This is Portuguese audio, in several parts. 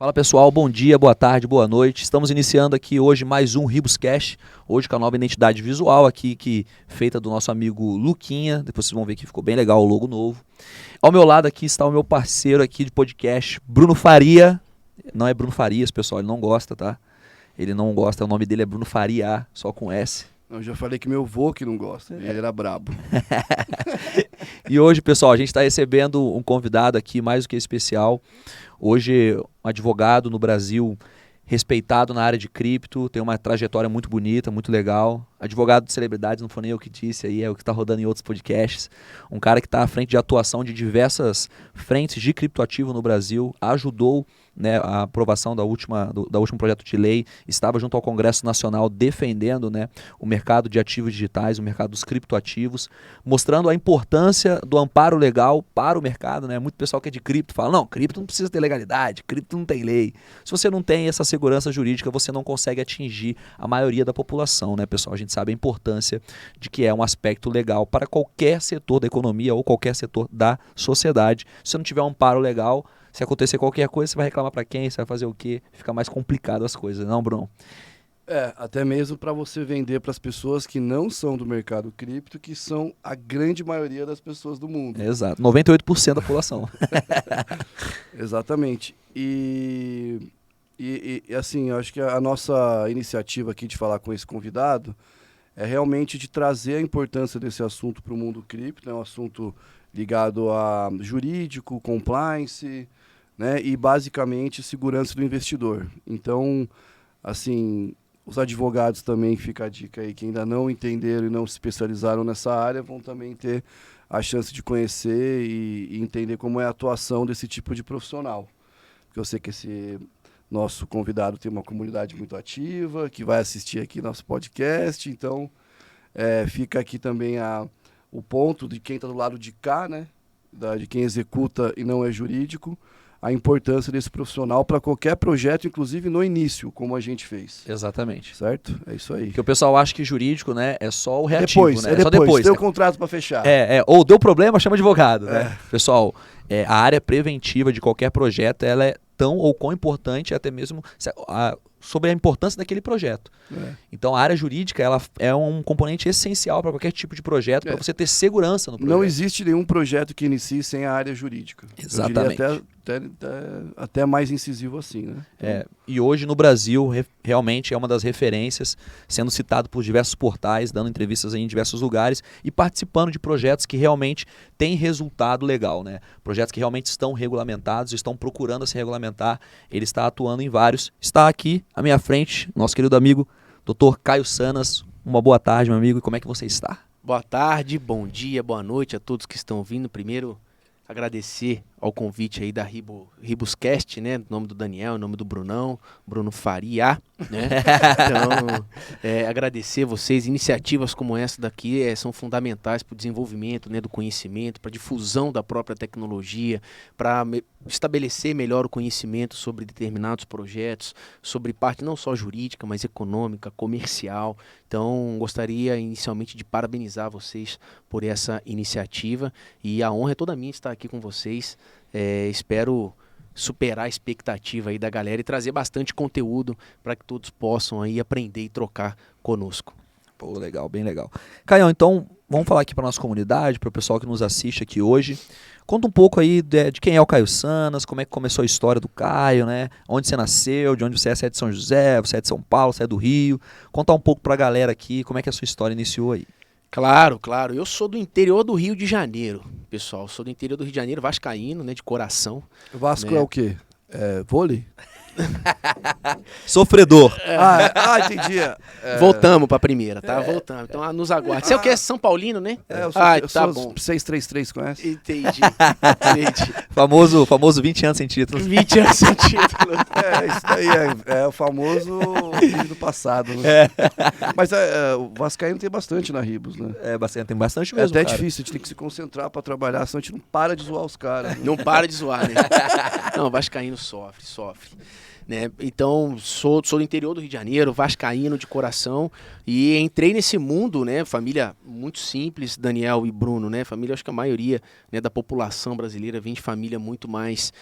Fala pessoal, bom dia, boa tarde, boa noite. Estamos iniciando aqui hoje mais um RibosCast, hoje com a nova identidade visual aqui, feita do nosso amigo Luquinha. Depois vocês vão ver que ficou bem legal o logo novo. Ao meu lado aqui está o meu parceiro aqui de podcast, Bruno Faria. Não é Bruno Farias, pessoal, ele não gosta, tá? Ele não gosta, o nome dele é Bruno Faria, só com S. Eu já falei que meu avô que não gosta, ele era brabo. E hoje, pessoal, a gente está recebendo um convidado aqui mais do que especial. Hoje, um advogado no Brasil, respeitado na área de cripto, tem uma trajetória muito bonita, muito legal. Advogado de celebridades, não foi nem eu que disse, aí é o que está rodando em outros podcasts. Um cara que está à frente de atuação de diversas frentes de criptoativo no Brasil, ajudou, né, a aprovação do último projeto de lei, estava junto ao Congresso Nacional defendendo, né, o mercado de ativos digitais, o mercado dos criptoativos, mostrando a importância do amparo legal para o mercado, né? Muito pessoal que é de cripto fala, não, cripto não precisa ter legalidade, cripto não tem lei. Se você não tem essa segurança jurídica, você não consegue atingir a maioria da população, né, pessoal? A gente sabe a importância de que é um aspecto legal para qualquer setor da economia ou qualquer setor da sociedade. Se você não tiver um amparo legal, se acontecer qualquer coisa, você vai reclamar para quem? Você vai fazer o quê? Fica mais complicado as coisas, não, Bruno? Até mesmo para você vender para as pessoas que não são do mercado cripto, que são a grande maioria das pessoas do mundo. Exato, 98% da população. Exatamente. E assim, eu acho que a nossa iniciativa aqui de falar com esse convidado é realmente de trazer a importância desse assunto para o mundo cripto, é um assunto ligado a jurídico, compliance, né, e basicamente segurança do investidor. Então, assim, os advogados também, fica a dica aí, que ainda não entenderam e não se especializaram nessa área, vão também ter a chance de conhecer e entender como é a atuação desse tipo de profissional. Porque eu sei que esse nosso convidado tem uma comunidade muito ativa, que vai assistir aqui nosso podcast, então fica aqui também o ponto de quem está do lado de cá, né, de quem executa e não é jurídico, a importância desse profissional para qualquer projeto, inclusive no início, como a gente fez. Exatamente. Certo? É isso aí. Porque o pessoal acha que jurídico, né, é só o reativo, Depois, né? é só depois, depois. tem o contrato para fechar. Ou deu problema, chama advogado, né? Pessoal, a área preventiva de qualquer projeto, ela é tão ou quão importante, até mesmo sobre a importância daquele projeto. Então a área jurídica, ela é um componente essencial para qualquer tipo de projeto, para você ter segurança no projeto. Não existe nenhum projeto que inicie sem a área jurídica. Exatamente. Eu diria até mais incisivo assim, né? E hoje no Brasil realmente é uma das referências, sendo citado por diversos portais, dando entrevistas em diversos lugares e participando de projetos que realmente têm resultado legal, né? Projetos que realmente estão regulamentados, estão procurando se regulamentar, ele está atuando em vários. Está aqui à minha frente, nosso querido amigo Dr. Caio Sanas. Uma boa tarde, meu amigo, e como é que você está? Boa tarde, bom dia, boa noite a todos que estão vindo. Primeiro, agradecer ao convite aí da RibosCast, né? Em nome do Daniel, em nome do Bruno Faria, né? Então, agradecer vocês. Iniciativas como essa daqui são fundamentais para o desenvolvimento, né, do conhecimento, para a difusão da própria tecnologia, para estabelecer melhor o conhecimento sobre determinados projetos, sobre parte não só jurídica, mas econômica, comercial. Então, gostaria inicialmente de parabenizar vocês por essa iniciativa e a honra é toda minha estar aqui com vocês. Espero superar a expectativa aí da galera e trazer bastante conteúdo para que todos possam aí aprender e trocar conosco. Pô, legal, bem legal. Caio, então vamos falar aqui para nossa comunidade, para o pessoal que nos assiste aqui hoje. Conta um pouco aí de quem é o Caio Sanas, como é que começou a história do Caio, né? Onde você nasceu, de onde você é de São José, você é de São Paulo, você é do Rio. Contar um pouco para a galera aqui como é que a sua história iniciou aí. Claro. Eu sou do interior do Rio de Janeiro, pessoal. Sou do interior do Rio de Janeiro, vascaíno, né, de coração. O Vasco né? é o quê? Vôlei? Sofredor. Entendi. Voltamos pra primeira, tá? Voltamos. Então, nos aguarde. Você é o que? São Paulino, né? Eu tá sou bom. 633, conhece? Entendi. famoso 20 anos sem título. 20 anos sem título. Isso daí é o famoso vídeo do passado, né? Mas o Vascaíno tem bastante na Ribos, né? Tem bastante mesmo, até cara. difícil, a gente tem que se concentrar pra trabalhar, senão a gente não para de zoar os caras. Não para de zoar, né? Não, o vascaíno sofre. né? Então, sou do interior do Rio de Janeiro, vascaíno de coração, e entrei nesse mundo, né? Família muito simples, Daniel e Bruno, né? Família, acho que a maioria, né, da população brasileira vem de família muito mais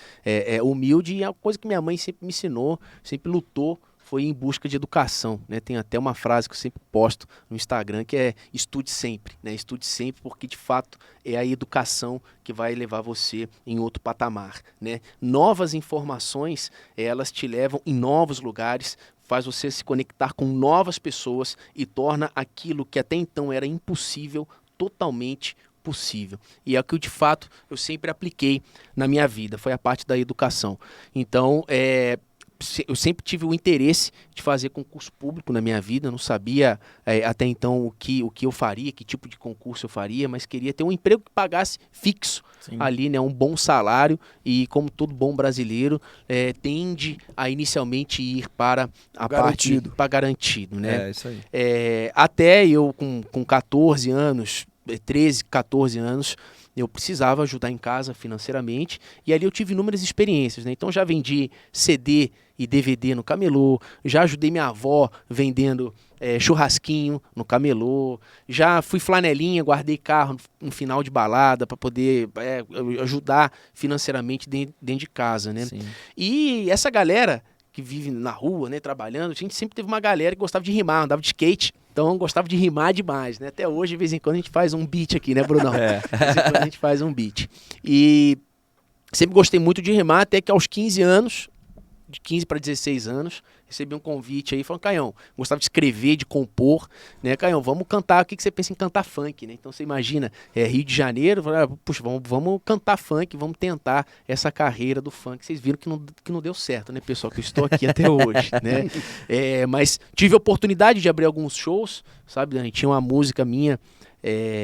humilde, e é uma coisa que minha mãe sempre me ensinou, sempre lutou, foi em busca de educação, né? Tem até uma frase que eu sempre posto no Instagram, que é estude sempre, né? Estude sempre, porque de fato é a educação que vai levar você em outro patamar, né? Novas informações, elas te levam em novos lugares, faz você se conectar com novas pessoas e torna aquilo que até então era impossível totalmente possível. E é o que de fato eu sempre apliquei na minha vida, foi a parte da educação. Então, eu sempre tive o interesse de fazer concurso público na minha vida, não sabia até então o que eu faria, que tipo de concurso eu faria, mas queria ter um emprego que pagasse fixo. Sim. Ali, né, um bom salário, e como todo bom brasileiro, tende a inicialmente ir para a parte para garantido, né? Isso aí. Até eu com 14 anos, 13, 14 anos, eu precisava ajudar em casa financeiramente, e ali eu tive inúmeras experiências, né? Então já vendi CD e DVD no camelô, já ajudei minha avó vendendo churrasquinho no camelô, já fui flanelinha, guardei carro no final de balada para poder ajudar financeiramente dentro de casa, né? Sim. E essa galera que vive na rua, né, trabalhando, a gente sempre teve uma galera que gostava de rimar, andava de skate, então gostava de rimar demais, né? Até hoje, de vez em quando, a gente faz um beat aqui, né, Brunão? De vez em quando a gente faz um beat. E sempre gostei muito de rimar, até que aos 15 anos, de 15 para 16 anos, recebi um convite aí, falando, Caião, gostava de escrever, de compor, né, Caião, vamos cantar, o que você pensa em cantar funk, né? Então você imagina, Rio de Janeiro, puxa, vamos cantar funk, vamos tentar essa carreira do funk. Vocês viram que não deu certo, né, pessoal, que eu estou aqui até hoje, né? Mas tive a oportunidade de abrir alguns shows, sabe, Dani? Tinha uma música minha,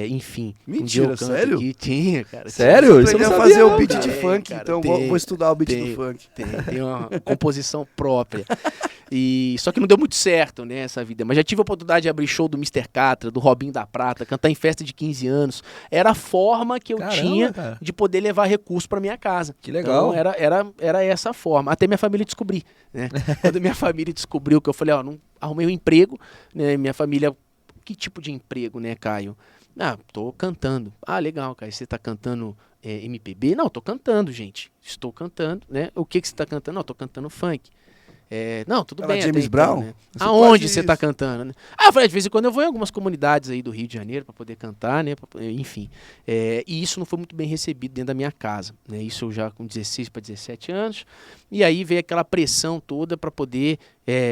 enfim. Mentira, sério? Aqui. Tinha, cara. Sério? Você não fazer o beat de funk, cara, então vou estudar o beat do funk. Tem uma composição própria. Só que não deu muito certo, né, essa vida. Mas já tive a oportunidade de abrir show do Mr. Catra, do Robinho da Prata, cantar em festa de 15 anos. Era a forma que eu tinha, cara, de poder levar recurso para minha casa. Que legal. Então era essa a forma. Até minha família descobrir, né? Quando minha família descobriu que eu falei, não arrumei um emprego, né? Minha família, que tipo de emprego, né, Caio? Tô cantando. Legal, Caio, você tá cantando MPB? Não, tô cantando, gente. Estou cantando, né? O que você tá cantando? Não, tô cantando funk. Não, tudo bem. James Brown? Né? Aonde você tá cantando? Né? Eu falei, de vez em quando eu vou em algumas comunidades aí do Rio de Janeiro para poder cantar, né? Enfim. E isso não foi muito bem recebido dentro da minha casa, né? Isso eu já com 16 para 17 anos. E aí veio aquela pressão toda para poder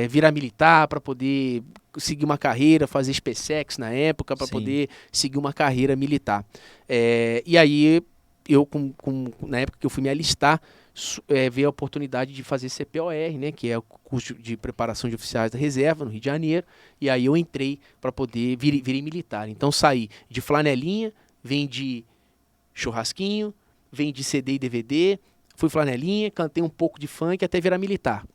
virar militar, para poder seguir uma carreira, fazer SpaceX na época, para poder seguir uma carreira militar. E aí eu, na época que eu fui me alistar, veio a oportunidade de fazer CPOR, né, que é o curso de preparação de oficiais da reserva no Rio de Janeiro, e aí eu entrei para poder virei militar. Então saí de flanelinha, vendi churrasquinho, vendi CD e DVD, fui flanelinha, cantei um pouco de funk até virar militar.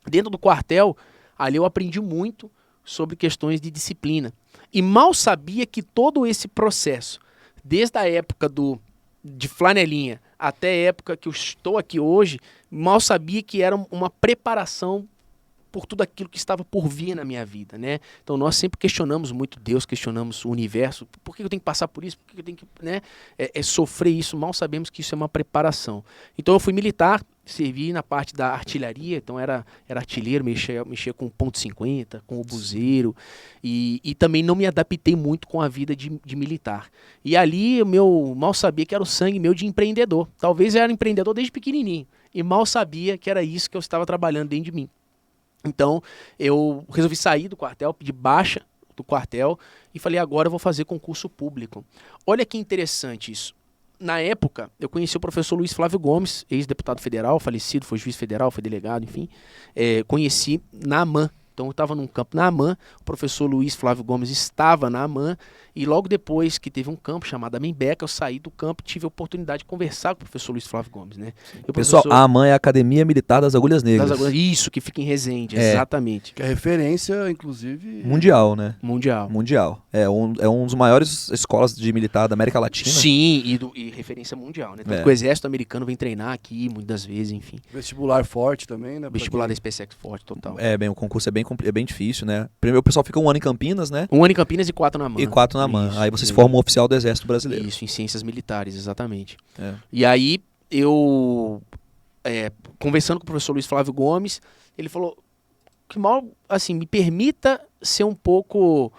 Dentro do quartel, ali eu aprendi muito sobre questões de disciplina. E mal sabia que todo esse processo, desde a época de flanelinha até a época que eu estou aqui hoje, mal sabia que era uma preparação por tudo aquilo que estava por vir na minha vida, né? Então nós sempre questionamos muito Deus, questionamos o universo, por que eu tenho que passar por isso, por que eu tenho que, né, sofrer isso, mal sabemos que isso é uma preparação. Então eu fui militar, servi na parte da artilharia, então era artilheiro, mexia com ponto .50, com obuseiro, e também não me adaptei muito com a vida de militar. E ali eu mal sabia que era o sangue meu de empreendedor. Talvez eu era empreendedor desde pequenininho, e mal sabia que era isso que eu estava trabalhando dentro de mim. Então, eu resolvi sair do quartel, pedir baixa do quartel e falei, agora eu vou fazer concurso público. Olha que interessante isso. Na época, eu conheci o professor Luiz Flávio Gomes, ex-deputado federal, falecido, foi juiz federal, foi delegado, enfim. Conheci na AMAN. Então, eu estava num campo na AMAN, o professor Luiz Flávio Gomes estava na AMAN, E logo depois que teve um campo chamado Amembeca, eu saí do campo e tive a oportunidade de conversar com o professor Luiz Flávio Gomes, né? E o Pessoal, professor a AMAN é a Academia Militar das Agulhas Negras. Isso, que fica em Resende, É. exatamente. Que é referência, inclusive... Mundial, né? Mundial. É um dos maiores escolas de militar da América Latina. Sim, e referência mundial, né? Tanto que o exército americano vem treinar aqui, muitas vezes, enfim. Vestibular forte também, né? Vestibular da SpaceX forte, total. O concurso é bem difícil, né? Primeiro o pessoal fica 1 ano em Campinas, né? 1 ano em Campinas e 4 na AMAN. E 4 na AMAN. Isso, Aí você se entendeu? forma um oficial do Exército Brasileiro. Isso, em ciências militares, exatamente. É. E aí, eu, conversando com o professor Luiz Flávio Gomes, ele falou que mal, assim, me permita ser um pouco,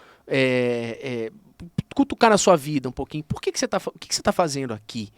cutucar na sua vida um pouquinho. Por que você tá fazendo aqui?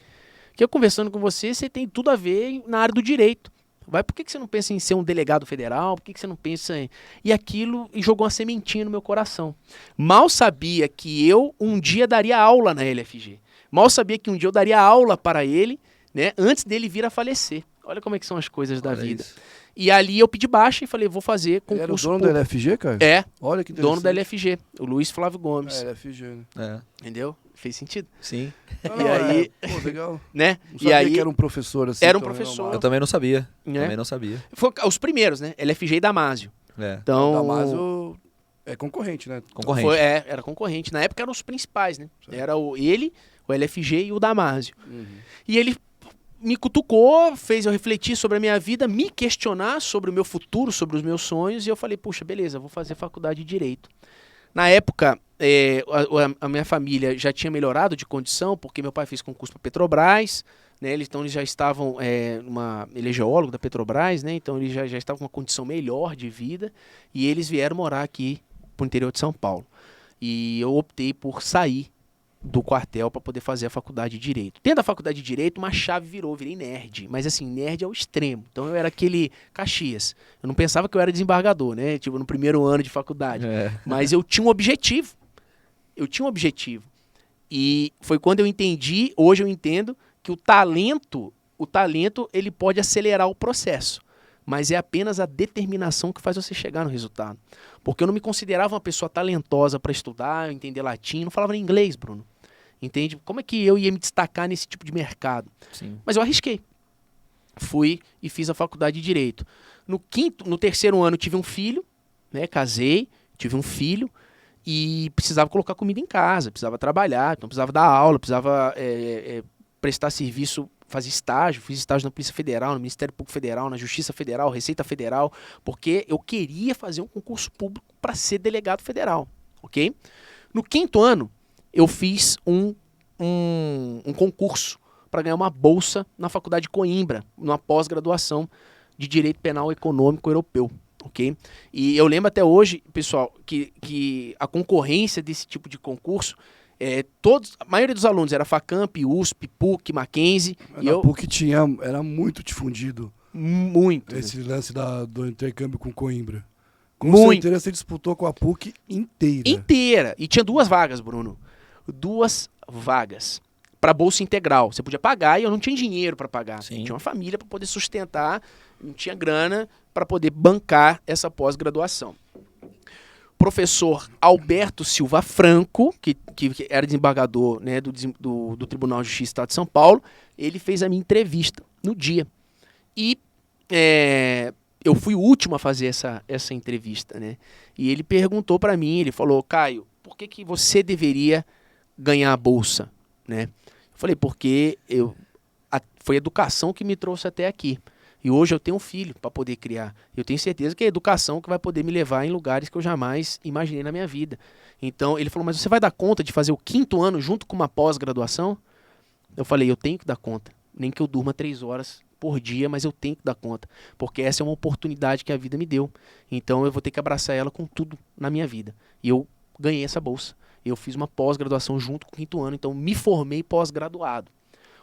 Que eu conversando com você, você tem tudo a ver na área do direito. Por que você não pensa em ser um delegado federal? Por que você não pensa em... E aquilo jogou uma sementinha no meu coração. Mal sabia que eu um dia daria aula na LFG. Mal sabia que um dia eu daria aula para ele, né, antes dele vir a falecer. Olha como é que são as coisas da vida. Isso. E ali eu pedi baixa e falei, vou fazer Ele era o concurso dono da LFG, cara? É, Olha que dono da interessante. LFG, o Luiz Flávio Gomes. É, LFG, né? É. Entendeu? Fez sentido, Sim. Não, aí- Pô, legal. né? Não E sabia aí que era um professor assim. Era um tão professor. Eu renomado. também não sabia. Né? Também não sabia. Foi os primeiros, né? LFG e Damásio. É. Então, O Damásio é concorrente, né? Concorrente. era concorrente. Na época eram os principais, né? Era ele, o LFG e o Damásio. Uhum. E ele me cutucou, fez eu refletir sobre a minha vida, me questionar sobre o meu futuro, sobre os meus sonhos, e eu falei, puxa, beleza, vou fazer faculdade de Direito. Na época, a minha família já tinha melhorado de condição, porque meu pai fez concurso para Petrobras, né? Então eles já estavam, ele é geólogo da Petrobras, né? Então eles já estavam com uma condição melhor de vida, e eles vieram morar aqui pro interior de São Paulo. E eu optei por sair do quartel para poder fazer a faculdade de Direito. Dentro da faculdade de Direito, uma chave virou, virei nerd. Mas assim, nerd ao extremo. Então eu era aquele Caxias. Eu não pensava que eu era desembargador, né? Tipo, no primeiro ano de faculdade. É. Mas eu tinha um objetivo. E foi quando eu entendi, hoje eu entendo, que o talento, ele pode acelerar o processo. Mas é apenas a determinação que faz você chegar no resultado. Porque eu não me considerava uma pessoa talentosa para estudar, entender latim, não falava nem inglês, Bruno. Entende? Como é que eu ia me destacar nesse tipo de mercado? Sim. Mas eu arrisquei. Fui e fiz a faculdade de Direito. No terceiro ano eu tive um filho, né? Casei, tive um filho e precisava colocar comida em casa, precisava trabalhar, então precisava dar aula, precisava prestar serviço, fazer estágio, fiz estágio na Polícia Federal, no Ministério Público Federal, na Justiça Federal, Receita Federal, porque eu queria fazer um concurso público para ser delegado federal, ok? No quinto ano, eu fiz um concurso para ganhar uma bolsa na Faculdade de Coimbra, numa pós-graduação de Direito Penal Econômico Europeu, ok? E eu lembro até hoje, pessoal, que a concorrência desse tipo de concurso, a maioria dos alunos era FACAMP, USP, PUC, Mackenzie. Mas E na eu, PUC era muito difundido muito. esse lance do intercâmbio com Coimbra. Com Muito. certeza você disputou com a PUC inteira. Inteira. E tinha 2 vagas, Bruno. 2 vagas. Para bolsa integral. Você podia pagar e eu não tinha dinheiro para pagar. Sim. Tinha uma família para poder sustentar, não tinha grana para poder bancar essa pós-graduação. Professor Alberto Silva Franco, que era desembargador, né, do Tribunal de Justiça do Estado de São Paulo, ele fez a minha entrevista no dia. E eu fui o último a fazer essa entrevista, né? E ele perguntou para mim, ele falou, Caio, por que você deveria ganhar a bolsa, né? Eu falei, porque foi a educação que me trouxe até aqui. E hoje eu tenho um filho para poder criar. Eu tenho certeza que é a educação que vai poder me levar em lugares que eu jamais imaginei na minha vida. Então ele falou, mas você vai dar conta de fazer o 5º ano junto com uma pós-graduação? Eu falei, eu tenho que dar conta. Nem que eu durma 3 horas por dia, mas eu tenho que dar conta. Porque essa é uma oportunidade que a vida me deu. Então eu vou ter que abraçar ela com tudo na minha vida. E eu ganhei essa bolsa. Eu fiz uma pós-graduação junto com o 5º ano. Então me formei pós-graduado.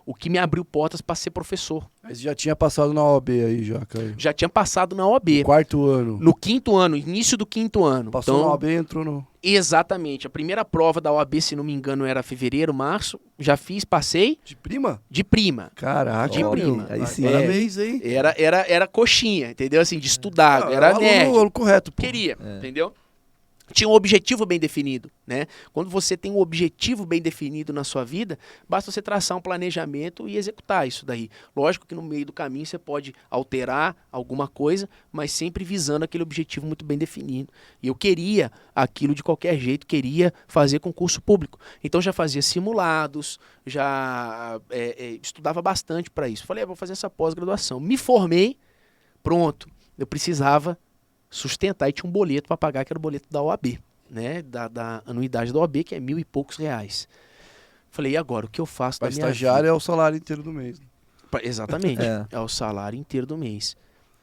O que me abriu portas para ser professor. Mas já tinha passado na OAB aí, já, Caio. Já tinha passado na OAB. 4º ano. No 5º ano, início do 5º ano. Passou então, na OAB e entrou no... Exatamente. A primeira prova da OAB, se não me engano, era fevereiro, março. Já fiz, passei. De prima? De prima. Caraca, De prima. Aí sim. É. Parabéns, hein? Era coxinha, entendeu? Assim, de estudar. Não, era o nerd. aluno correto, pô. Queria, entendeu? tinha um objetivo bem definido, né? Quando você tem um objetivo bem definido na sua vida, basta você traçar um planejamento e executar isso daí. Lógico que no meio do caminho você pode alterar alguma coisa, mas sempre visando aquele objetivo muito bem definido. E eu queria aquilo de qualquer jeito, queria fazer concurso público. Então já fazia simulados, já estudava bastante para isso. Falei, vou fazer essa pós-graduação. Me formei, pronto. Eu precisava sustentar e tinha um boleto para pagar, que era o boleto da OAB, né? Da anuidade da OAB, que é R$1.000 e poucos. Falei, e agora, o que eu faço da minha vida? Estagiário é o salário inteiro do mês. Exatamente, é o salário inteiro do mês.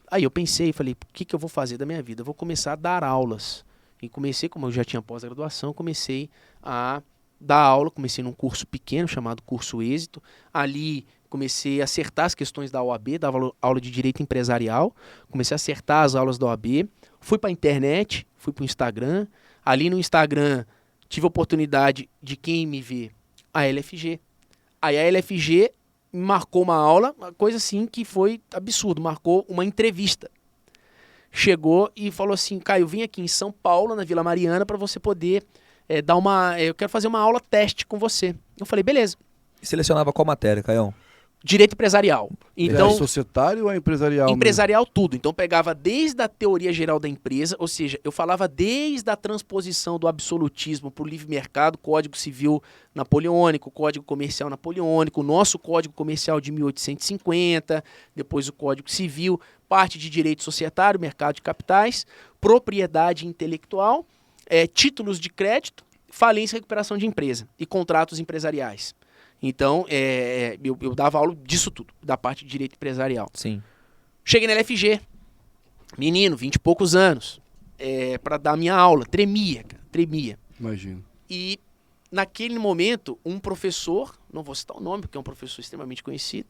Aí eu pensei, falei, o que eu vou fazer da minha vida? Eu vou começar a dar aulas. E comecei, como eu já tinha pós-graduação, comecei a dar aula, comecei num curso pequeno chamado Curso Êxito. Ali comecei a acertar as questões da OAB, dava aula de Direito Empresarial, comecei a acertar as aulas da OAB, fui para a internet, fui para o Instagram. Ali no Instagram tive a oportunidade de quem me vê, a LFG. Aí a LFG me marcou uma aula, uma coisa assim que foi absurdo, marcou uma entrevista. Chegou e falou assim, Caio, vim aqui em São Paulo, na Vila Mariana, para você poder eu quero fazer uma aula teste com você. Eu falei, beleza. E selecionava qual matéria, Caião? Direito empresarial. Então, é societário ou é empresarial? Empresarial tudo. Então pegava desde a teoria geral da empresa, ou seja, eu falava desde a transposição do absolutismo para o livre mercado, Código Civil Napoleônico, Código Comercial Napoleônico, o nosso Código Comercial de 1850, depois o Código Civil, parte de direito societário, mercado de capitais, propriedade intelectual, títulos de crédito, falência e recuperação de empresa e contratos empresariais. Então, eu dava aula disso tudo, da parte de direito empresarial. Sim. Cheguei na LFG, menino, 20 e poucos anos, para dar minha aula. Tremia, cara, tremia. Imagino. E, naquele momento, um professor, não vou citar o nome, porque é um professor extremamente conhecido,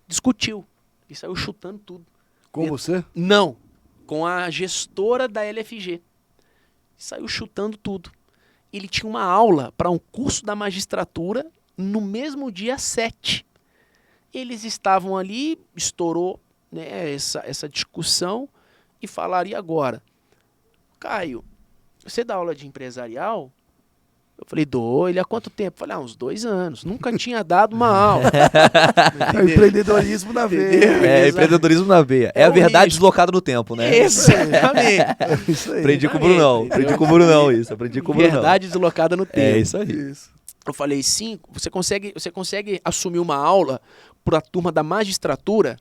discutiu e saiu chutando tudo. Com você? Não, com a gestora da LFG. Saiu chutando tudo. Ele tinha uma aula para um curso da magistratura no mesmo dia 7. Eles estavam ali, estourou, né, essa discussão e falaram, e agora? Caio, você dá aula de empresarial? Eu falei, dou. Ele, há quanto tempo? Eu falei, uns 2 anos. Nunca tinha dado uma aula. Empreendedorismo na veia. Empreendedorismo na veia. É a verdade deslocada no tempo, né? Exatamente. Isso aí. Aprendi com o Brunão. Aprendi com o Brunão isso. Aprendi com o Brunão. Verdade deslocada no tempo. É isso aí. Isso. Eu falei, sim, você consegue assumir uma aula para a turma da magistratura,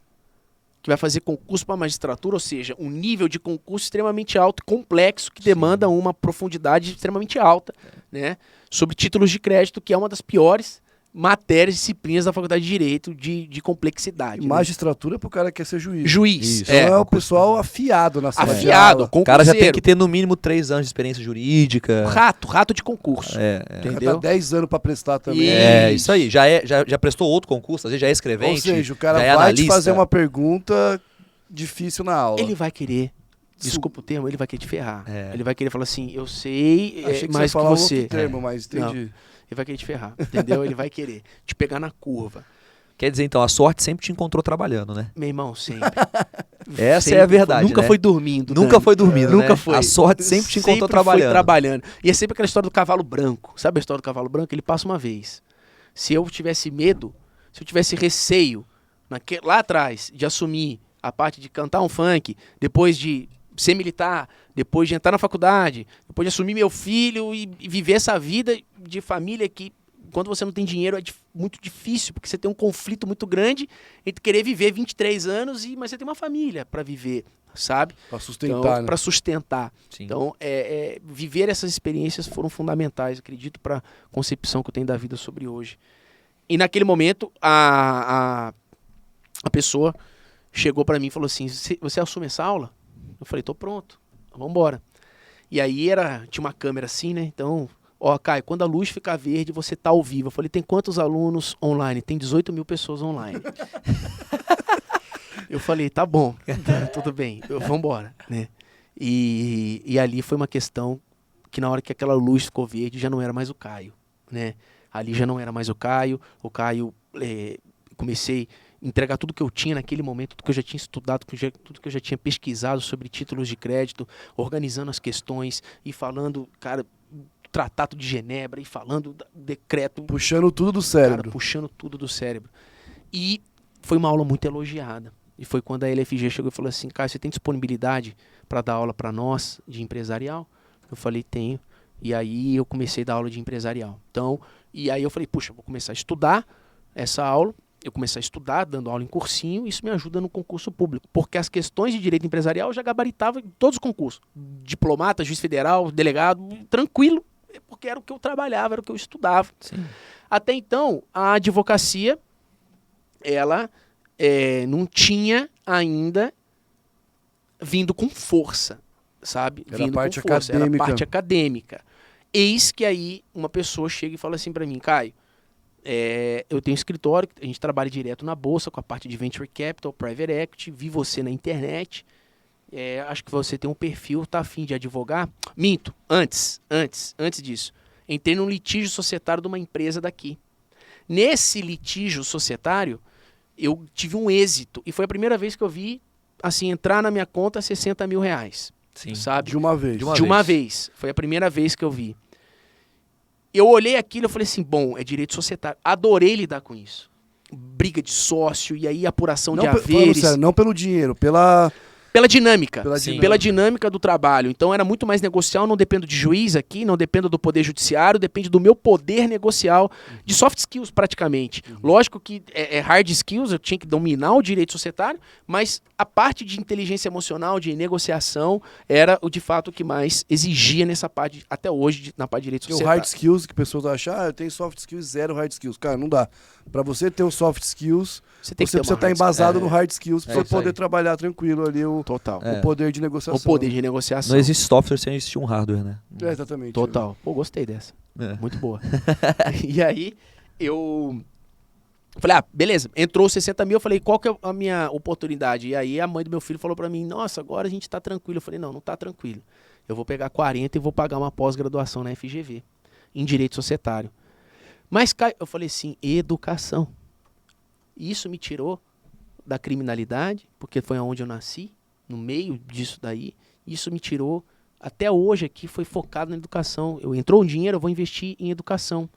que vai fazer concurso para magistratura, ou seja, um nível de concurso extremamente alto e complexo, que demanda uma profundidade extremamente alta, né? Sobre títulos de crédito, que é uma das piores matérias, disciplinas da Faculdade de Direito de complexidade. E magistratura é pro cara que quer ser juiz. Juiz. Isso. Então é o pessoal afiado na sala de Afiado, aula. O cara já tem que ter no mínimo 3 anos de experiência jurídica. Rato de concurso. Entendeu? Tá 10 anos para prestar também. Isso aí. Já prestou outro concurso, às vezes já é escrevente. Ou seja, o cara já é vai analista. te fazer uma pergunta difícil na aula. Ele vai querer, desculpa o termo, ele vai querer te ferrar. Ele vai querer falar assim, eu sei Achei que mais você ia que falar você. outro termo, mas entendi. Ele vai querer te ferrar, entendeu? Ele vai querer te pegar na curva. Quer dizer, então, a sorte sempre te encontrou trabalhando, né? Meu irmão, sempre. Essa sempre é a verdade, Nunca né? foi dormindo. Nunca Dani. foi dormindo, Nunca né? foi. A sorte sempre te encontrou trabalhando. Foi trabalhando. E é sempre aquela história do cavalo branco. Sabe a história do cavalo branco? Ele passa uma vez. Se eu tivesse medo, se eu tivesse receio, lá atrás, de assumir a parte de cantar um funk, depois de ser militar, depois de entrar na faculdade, depois de assumir meu filho e viver essa vida de família que, quando você não tem dinheiro, é muito difícil, porque você tem um conflito muito grande entre querer viver 23 anos, mas você tem uma família para viver, sabe? Para sustentar, então, né? Para sustentar. Sim. Então, viver essas experiências foram fundamentais, acredito, para a concepção que eu tenho da vida sobre hoje. E naquele momento, a pessoa chegou para mim e falou assim, você assume essa aula? Eu falei, tô pronto, vamos embora. E aí tinha uma câmera assim, né? Então, Caio, quando a luz ficar verde, você tá ao vivo. Eu falei, tem quantos alunos online? Tem 18.000 pessoas online. Eu falei, tá bom, tudo bem, vamos embora, né? E ali foi uma questão que na hora que aquela luz ficou verde, já não era mais o Caio, né? Ali já não era mais o Caio comecei entregar tudo que eu tinha naquele momento, tudo que eu já tinha estudado, tudo que eu já tinha pesquisado sobre títulos de crédito, organizando as questões e falando, cara, Tratado de Genebra e falando decreto. Puxando tudo do cérebro. Cara, puxando tudo do cérebro. E foi uma aula muito elogiada. E foi quando a LFG chegou e falou assim, cara, você tem disponibilidade para dar aula para nós de empresarial? Eu falei, tenho. E aí eu comecei a dar aula de empresarial. Então, e aí eu falei, puxa, vou começar a estudar essa aula. Eu comecei a estudar, dando aula em cursinho, isso me ajuda no concurso público. Porque as questões de direito empresarial eu já gabaritava em todos os concursos. Diplomata, juiz federal, delegado, tranquilo, porque era o que eu trabalhava, era o que eu estudava. Sim. Até então, a advocacia, ela não tinha ainda vindo com força, sabe? Era vindo a parte com força, era a acadêmica. parte acadêmica. Eis que aí uma pessoa chega e fala assim para mim, Caio, eu tenho um escritório, a gente trabalha direto na bolsa com a parte de Venture Capital, Private Equity, vi você na internet, acho que você tem um perfil, tá a fim de advogar? Minto, antes disso, entrei num litígio societário de uma empresa daqui. Nesse litígio societário, eu tive um êxito, e foi a primeira vez que eu vi, assim, entrar na minha conta R$60 mil, Sim. sabe? De uma vez. De De uma vez. Foi a primeira vez que eu vi. Eu olhei aquilo e falei assim, bom, é direito societário. Adorei lidar com isso. Briga de sócio, e aí apuração de Falando haveres. sério, não pelo dinheiro, pela Dinâmica. Pela Dinâmica do trabalho. Então era muito mais negocial, não dependo de juiz aqui, não dependo do poder judiciário, depende do meu poder negocial, de soft skills praticamente. Lógico que hard skills, eu tinha que dominar o direito societário, mas a parte de inteligência emocional, de negociação, era o de fato que mais exigia nessa parte, até hoje, na parte de direito Porque o societário. hard skills, que pessoas acham, eu tenho soft skills, zero hard skills. Cara, não dá. Pra você ter o soft skills, Você você precisa estar embasado no hard skills pra você isso poder aí. trabalhar tranquilo ali o Total. poder de negociação. O poder de negociação. Não existe software sem existir um hardware, né? Exatamente. Total. Pô, gostei dessa. É. Muito boa. E aí, eu falei, beleza, entrou 60 mil, eu falei, qual que é a minha oportunidade? E aí a mãe do meu filho falou pra mim, nossa, agora a gente tá tranquilo. Eu falei, não tá tranquilo. Eu vou pegar 40 e vou pagar uma pós-graduação na FGV, em Direito Societário. Mas, eu falei assim, educação. Isso me tirou da criminalidade, porque foi onde eu nasci, no meio disso daí. Isso me tirou, até hoje aqui, foi focado na educação. Entrou um dinheiro, eu vou investir em educação.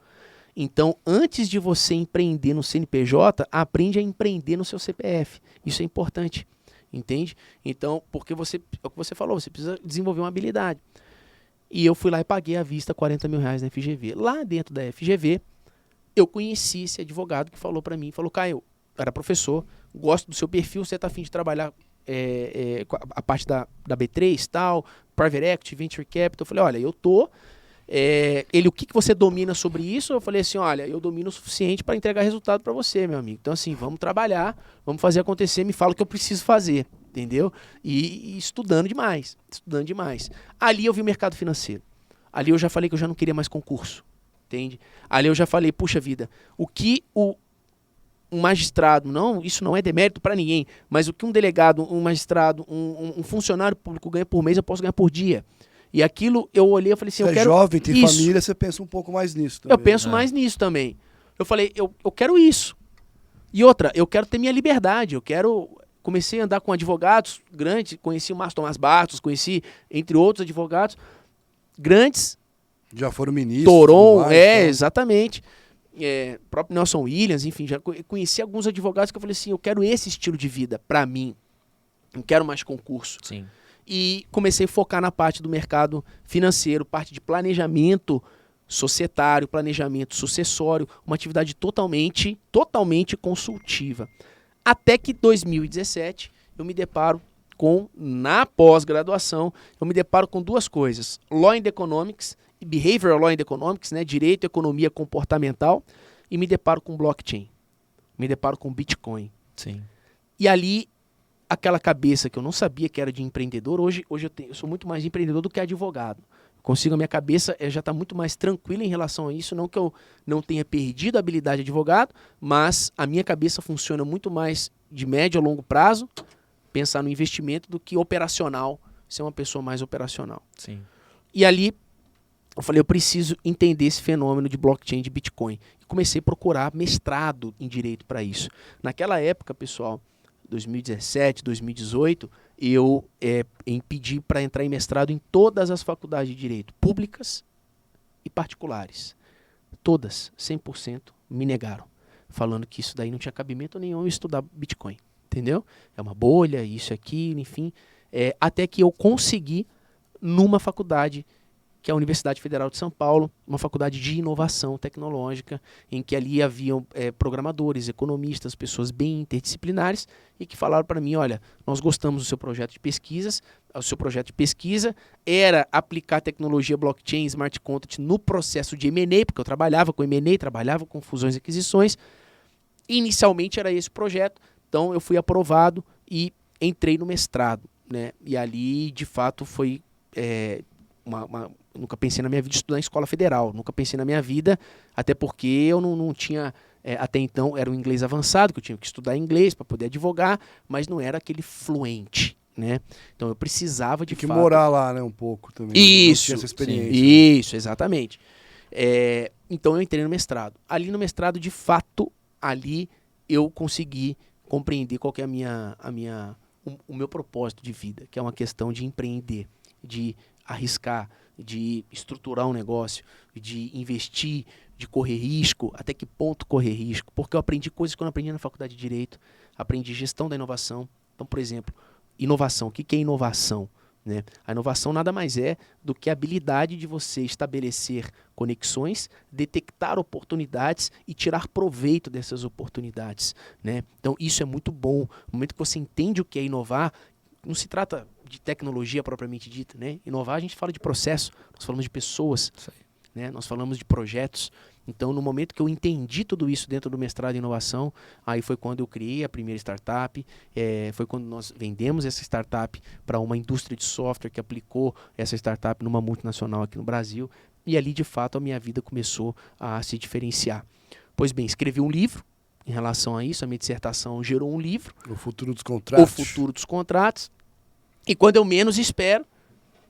Então, antes de você empreender no CNPJ, aprende a empreender no seu CPF. Isso é importante, entende? Então, porque é o que você falou, você precisa desenvolver uma habilidade. E eu fui lá e paguei à vista R$40 mil na FGV. Lá dentro da FGV, eu conheci esse advogado que falou para mim, falou, Caio, era professor, gosto do seu perfil, você tá a fim de trabalhar com a parte da B3 tal, Private Equity, Venture Capital. Eu falei, olha, eu tô... o que você domina sobre isso? Eu falei assim, olha, eu domino o suficiente para entregar resultado para você, meu amigo. Então, assim, vamos trabalhar, vamos fazer acontecer, me fala o que eu preciso fazer, entendeu? E estudando demais. Ali eu vi o mercado financeiro. Ali eu já falei que eu já não queria mais concurso, entende? Ali eu já falei, puxa vida, o que um magistrado, isso não é demérito para ninguém, mas o que um delegado, um magistrado, um funcionário público ganha por mês, eu posso ganhar por dia. E aquilo, eu olhei e falei assim, Você eu quero jovem, tem isso. família, você pensa um pouco mais nisso também. Eu penso mais nisso também. Eu falei, eu quero isso. E outra, eu quero ter minha liberdade, comecei a andar com advogados grandes, conheci o Márcio Tomás Bastos, conheci, entre outros advogados grandes. Já foram ministros. Toron, tudo mais, exatamente. Próprio Nelson Williams, enfim, já conheci alguns advogados que eu falei assim, eu quero esse estilo de vida pra mim. Não quero mais concurso. Sim. E comecei a focar na parte do mercado financeiro, parte de planejamento societário, planejamento sucessório, uma atividade totalmente consultiva. Até que 2017 eu me deparo na pós-graduação, eu me deparo com duas coisas, Law and Economics e Behavioral Law and Economics, né, Direito e Economia Comportamental, e me deparo com blockchain, me deparo com Bitcoin. Sim. E ali, aquela cabeça que eu não sabia que era de empreendedor, hoje eu sou muito mais empreendedor do que advogado. A minha cabeça já está muito mais tranquila em relação a isso, não que eu não tenha perdido a habilidade de advogado, mas a minha cabeça funciona muito mais de médio a longo prazo, pensar no investimento do que operacional, ser uma pessoa mais operacional. Sim. E ali eu falei, eu preciso entender esse fenômeno de blockchain, de Bitcoin. E comecei a procurar mestrado em direito para isso. Naquela época, pessoal, 2017, 2018, eu pedi para entrar em mestrado em todas as faculdades de direito, públicas e particulares. Todas, 100%, me negaram, falando que isso daí não tinha cabimento nenhum eu estudar Bitcoin, entendeu? É uma bolha, isso, aquilo, enfim. Até que eu consegui numa faculdade, que é a Universidade Federal de São Paulo, uma faculdade de inovação tecnológica, em que ali haviam programadores, economistas, pessoas bem interdisciplinares, e que falaram para mim, olha, nós gostamos do seu projeto de pesquisas, o seu projeto de pesquisa era aplicar tecnologia blockchain, smart contract no processo de M&A, porque eu trabalhava com M&A, trabalhava com fusões e aquisições, e inicialmente era esse o projeto, então eu fui aprovado e entrei no mestrado, né? E ali, de fato, foi nunca pensei na minha vida de estudar em escola federal, nunca pensei na minha vida, até porque eu não tinha, até então era um inglês avançado, que eu tinha que estudar inglês para poder advogar, mas não era aquele fluente, né? Então eu precisava de fato... morar lá, né, um pouco também. Isso, não tinha essa experiência. Isso, exatamente. Então eu entrei no mestrado. Ali no mestrado, de fato, ali eu consegui compreender qual que é o meu propósito de vida, que é uma questão de empreender, de arriscar, de estruturar um negócio, de investir, de correr risco, até que ponto correr risco, porque eu aprendi coisas que eu não aprendi na faculdade de Direito, aprendi gestão da inovação. Então, por exemplo, inovação, o que é inovação? Né? A inovação nada mais é do que a habilidade de você estabelecer conexões, detectar oportunidades e tirar proveito dessas oportunidades. Né? Então, isso é muito bom. No momento que você entende o que é inovar, não se trata de tecnologia propriamente dita, né? Inovar, a gente fala de processo, nós falamos de pessoas, né? Nós falamos de projetos. Então, no momento que eu entendi tudo isso dentro do mestrado em inovação, aí foi quando eu criei a primeira startup, foi quando nós vendemos essa startup para uma indústria de software que aplicou essa startup numa multinacional aqui no Brasil, e ali, de fato, a minha vida começou a se diferenciar. Pois bem, escrevi um livro em relação a isso, a minha dissertação gerou um livro. O Futuro dos Contratos. O Futuro dos Contratos. E quando eu menos espero,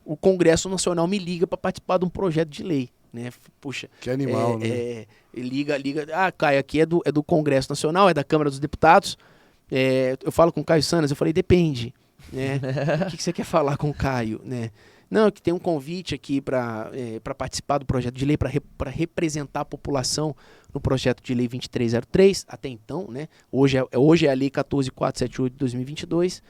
o Congresso Nacional me liga para participar de um projeto de lei. Né? Puxa, que animal, né? Liga. Caio, aqui é do Congresso Nacional, é da Câmara dos Deputados. Eu falo com o Caio Sanas, eu falei, depende. Né? O que você quer falar com o Caio? Né? Não, que tem um convite aqui para participar do projeto de lei, para representar a população no projeto de lei 2303, até então, né? Hoje é a lei 14.478 de 2022.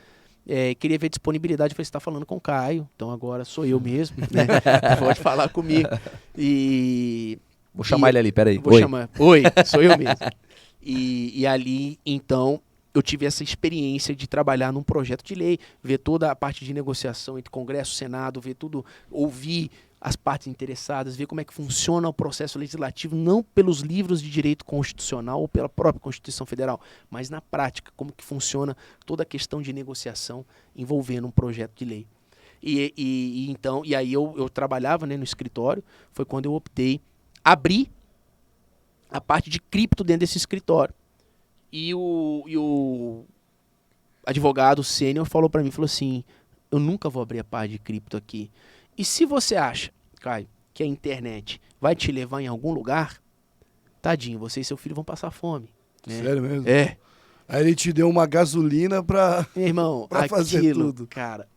Queria ver disponibilidade, eu falei, você está falando com o Caio, então agora sou eu mesmo, né? Pode falar comigo. Vou chamar ele ali, peraí. Vou chamar. Oi, sou eu mesmo. E ali, então, eu tive essa experiência de trabalhar num projeto de lei, ver toda a parte de negociação entre Congresso e Senado, ver tudo, ouvir as partes interessadas, ver como é que funciona o processo legislativo, não pelos livros de direito constitucional ou pela própria Constituição Federal, mas na prática, como que funciona toda a questão de negociação envolvendo um projeto de lei. E aí eu trabalhava, né, no escritório, foi quando eu optei abrir a parte de cripto dentro desse escritório. E o advogado sênior falou para mim, falou assim, eu nunca vou abrir a parte de cripto aqui. E se você acha, Caio, que a internet vai te levar em algum lugar, tadinho, você e seu filho vão passar fome. Né? Sério mesmo? Aí ele te deu uma gasolina pra, irmão, pra fazer tudo. Cara,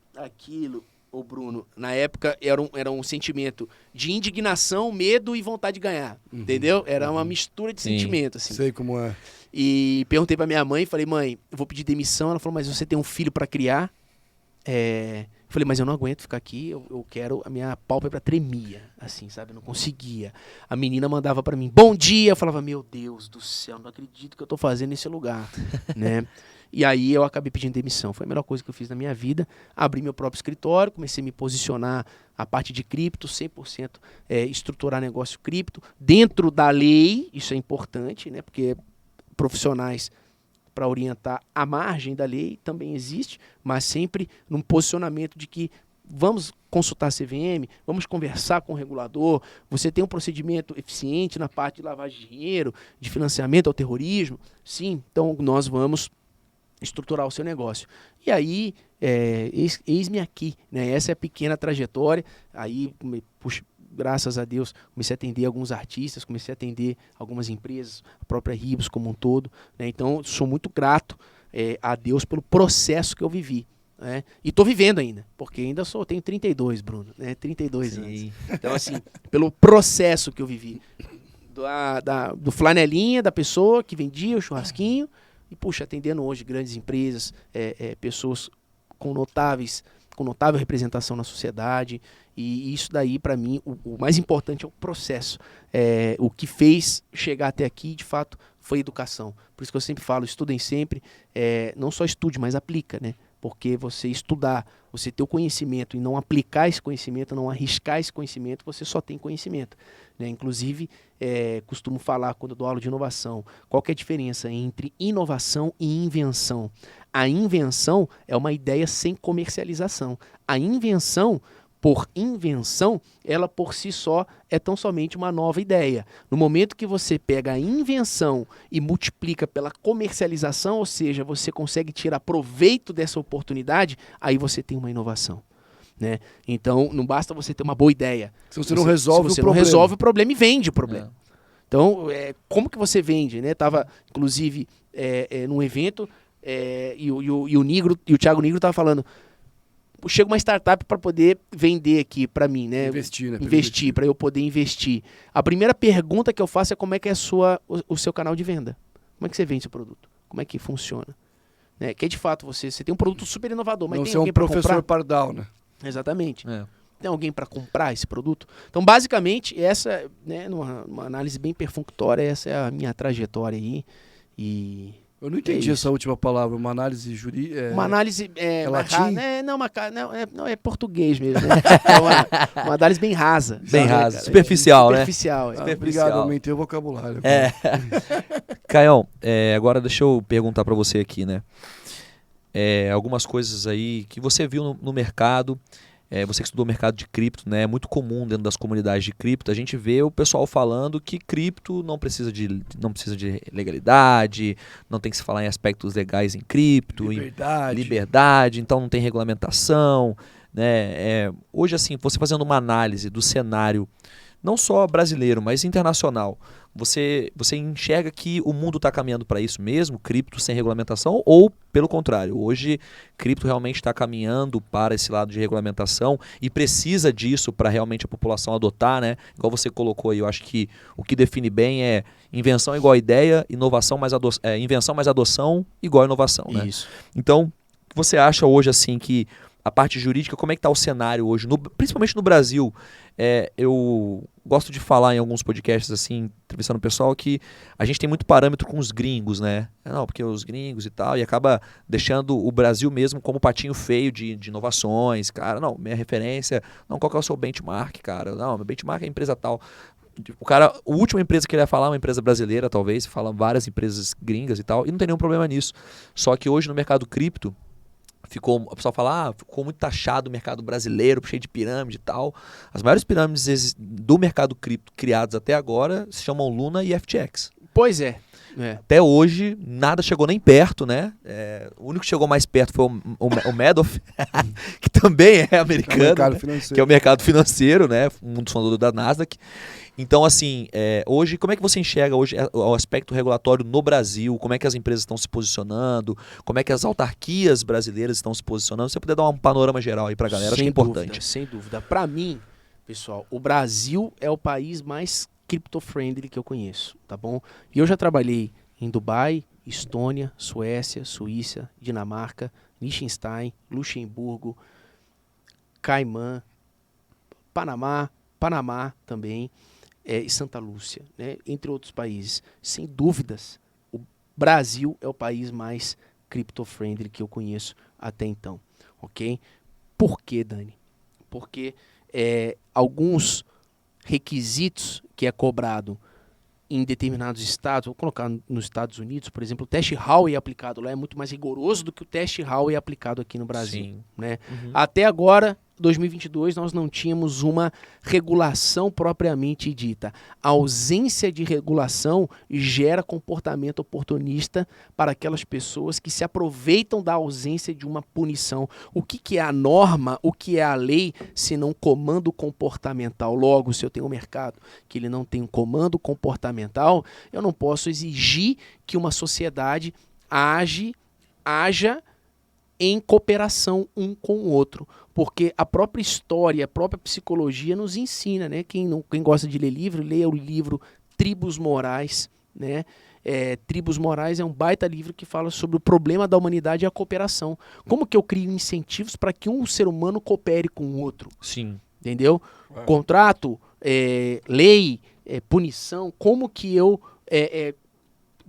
ô Bruno, na época era um sentimento de indignação, medo e vontade de ganhar, entendeu? Era uma mistura de sentimento, assim. Sei como é. E perguntei pra minha mãe, falei, mãe, eu vou pedir demissão. Ela falou, mas você tem um filho pra criar? Falei, mas eu não aguento ficar aqui, eu quero, a minha pálpebra tremia, assim, sabe, eu não conseguia. A menina mandava pra mim, bom dia, eu falava, meu Deus do céu, não acredito que eu tô fazendo nesse lugar, né? E aí eu acabei pedindo demissão, foi a melhor coisa que eu fiz na minha vida, abri meu próprio escritório, comecei a me posicionar a parte de cripto, 100% estruturar negócio cripto, dentro da lei, isso é importante, né, porque profissionais para orientar a margem da lei também existe, mas sempre num posicionamento de que vamos consultar a CVM, vamos conversar com o regulador, você tem um procedimento eficiente na parte de lavagem de dinheiro, de financiamento ao terrorismo, sim, então nós vamos estruturar o seu negócio. E aí, eis-me aqui, né? Essa é a pequena trajetória, aí, puxa, graças a Deus, comecei a atender alguns artistas, comecei a atender algumas empresas, a própria Ribos como um todo, né? Então, sou muito grato a Deus pelo processo que eu vivi. Né? E estou vivendo ainda, porque ainda tenho 32, Bruno, né? 32 anos. Então, assim, pelo processo que eu vivi, do flanelinha, da pessoa que vendia o churrasquinho, e, puxa, atendendo hoje grandes empresas, pessoas com notável representação na sociedade, e isso daí, para mim, o mais importante é o processo. O que fez chegar até aqui, de fato, foi educação. Por isso que eu sempre falo, estudem sempre, não só estude, mas aplica, né? Porque você estudar, você ter o conhecimento e não aplicar esse conhecimento, não arriscar esse conhecimento, você só tem conhecimento. Né? Inclusive, costumo falar quando eu dou aula de inovação, qual que é a diferença entre inovação e invenção? A invenção é uma ideia sem comercialização. A invenção, por invenção, ela por si só é tão somente uma nova ideia. No momento que você pega a invenção e multiplica pela comercialização, ou seja, você consegue tirar proveito dessa oportunidade, aí você tem uma inovação. Né? Então, não basta você ter uma boa ideia. Se você não resolve o problema. não resolve o problema e vende o problema. Então, como que você vende? Né? Tava, inclusive, num evento, e o Thiago Nigro estava falando, chega uma startup para poder vender aqui para mim, né? Investir, para eu poder investir. A primeira pergunta que eu faço é como é que é o seu canal de venda. Como é que você vende seu produto? Como é que funciona? Né? Que de fato você tem um produto super inovador, mas não tem ser alguém para comprar? professor Pardal, né? Exatamente. Tem alguém para comprar esse produto? Então, basicamente, essa, né, numa análise bem perfunctória, essa é a minha trajetória aí. E eu não entendi essa última palavra, uma análise jurídica. Uma análise. É latim? Não, é português mesmo. Né? É uma análise bem rasa. Bem rasa. Superficial, né? Superficial. Obrigado, aumentei o vocabulário. Caião, agora deixa eu perguntar para você aqui, né? Algumas coisas aí que você viu no mercado. Você que estudou o mercado de cripto, né? É muito comum dentro das comunidades de cripto a gente vê o pessoal falando que cripto não precisa de legalidade, não tem que se falar em aspectos legais em cripto, liberdade, então não tem regulamentação, né? Hoje, assim, você fazendo uma análise do cenário não só brasileiro, mas internacional, você enxerga que o mundo está caminhando para isso mesmo, cripto sem regulamentação, ou pelo contrário, hoje cripto realmente está caminhando para esse lado de regulamentação e precisa disso para realmente a população adotar, né? Igual você colocou aí, eu acho que o que define bem é invenção igual ideia, inovação mais invenção mais adoção igual inovação, né? Isso. Então, você acha hoje assim que a parte jurídica, como é que está o cenário hoje, principalmente no Brasil? Eu gosto de falar em alguns podcasts, assim, entrevistando o pessoal, que a gente tem muito parâmetro com os gringos, né? Não, porque os gringos e tal, e acaba deixando o Brasil mesmo como patinho feio de inovações. Cara, não, minha referência, não, qual que é o seu benchmark, cara? Não, meu benchmark é a empresa tal. A última empresa que ele ia falar é uma empresa brasileira, talvez, fala várias empresas gringas e tal, e não tem nenhum problema nisso. Só que hoje no mercado cripto, o pessoal fala, ficou muito taxado o mercado brasileiro, cheio de pirâmide e tal. As maiores pirâmides do mercado cripto criadas até agora se chamam Luna e FTX. Pois é. Até hoje, nada chegou nem perto, né? O único que chegou mais perto foi o Madoff, que também é americano, que é o mercado financeiro, né? Um dos fundadores da Nasdaq. Então, assim, hoje, como é que você enxerga hoje o aspecto regulatório no Brasil? Como é que as empresas estão se posicionando? Como é que as autarquias brasileiras estão se posicionando? Se você puder dar um panorama geral aí pra galera, acho que é importante. Sem dúvida. Para mim, pessoal, o Brasil é o país mais crypto-friendly que eu conheço, tá bom? E eu já trabalhei em Dubai, Estônia, Suécia, Suíça, Dinamarca, Liechtenstein, Luxemburgo, Caimã, Panamá também, e Santa Lúcia, né? Entre outros países. Sem dúvidas, o Brasil é o país mais crypto-friendly que eu conheço até então, ok? Por quê, Dani? Porque alguns requisitos que é cobrado em determinados estados, vou colocar nos Estados Unidos, por exemplo, o teste Howey aplicado lá é muito mais rigoroso do que o teste Howey aplicado aqui no Brasil. Sim. Né? Uhum. Até agora, 2022 nós não tínhamos uma regulação propriamente dita. A ausência de regulação gera comportamento oportunista para aquelas pessoas que se aproveitam da ausência de uma punição. O que é a norma, o que é a lei, se não comando comportamental? Logo, se eu tenho um mercado que ele não tem um comando comportamental, eu não posso exigir que uma sociedade haja em cooperação um com o outro, porque a própria história, a própria psicologia nos ensina, né? Quem gosta de ler livro, leia o livro Tribos Morais, né? Tribos Morais é um baita livro que fala sobre o problema da humanidade e a cooperação. Como que eu crio incentivos para que um ser humano coopere com o outro? Sim. Entendeu? Contrato, lei, punição, como que eu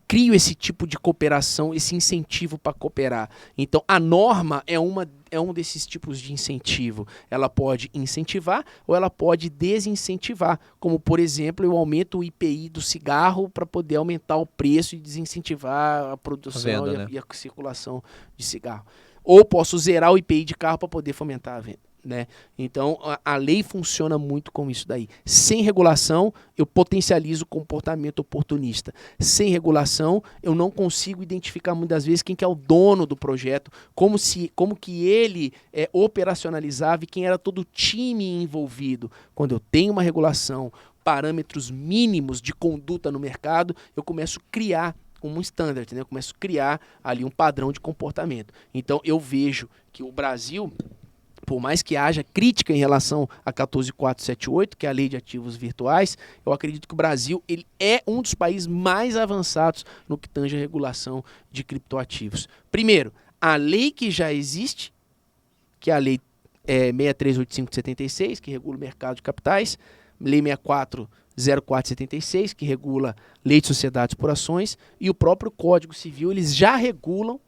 crio esse tipo de cooperação, esse incentivo para cooperar. Então, a norma é um desses tipos de incentivo. Ela pode incentivar ou ela pode desincentivar. Como, por exemplo, eu aumento o IPI do cigarro para poder aumentar o preço e desincentivar a produção e a circulação de cigarro. Ou posso zerar o IPI de carro para poder fomentar a venda. Né? Então, a lei funciona muito com isso daí. Sem regulação, eu potencializo o comportamento oportunista. Sem regulação, eu não consigo identificar muitas vezes quem que é o dono do projeto, como que ele operacionalizava e quem era todo o time envolvido. Quando eu tenho uma regulação, parâmetros mínimos de conduta no mercado, eu começo a criar um standard, né? Eu começo a criar ali um padrão de comportamento. Então, eu vejo que o Brasil, por mais que haja crítica em relação a 14.478, que é a lei de ativos virtuais, eu acredito que o Brasil ele é um dos países mais avançados no que tange a regulação de criptoativos. Primeiro, a lei que já existe, que é a lei 6385 de 76, que regula o mercado de capitais, lei 640476, que regula lei de sociedades por ações, e o próprio Código Civil, eles já regulam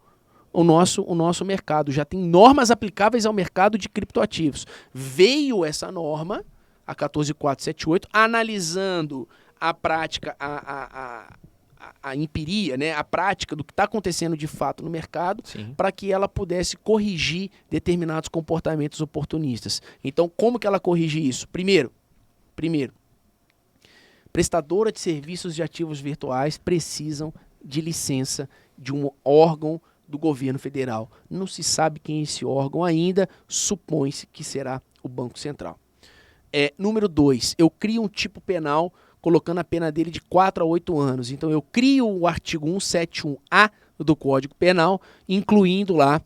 o nosso mercado, já tem normas aplicáveis ao mercado de criptoativos. Veio essa norma, a 14.478, analisando a prática, a empiria, né, a prática do que está acontecendo de fato no mercado, para que ela pudesse corrigir determinados comportamentos oportunistas. Então, como que ela corrige isso? Primeiro, prestadora de serviços de ativos virtuais precisam de licença de um órgão do governo federal. Não se sabe quem é esse órgão ainda, supõe-se que será o Banco Central. Número 2, eu crio um tipo penal colocando a pena dele de 4 a 8 anos. Então eu crio o artigo 171A do Código Penal, incluindo lá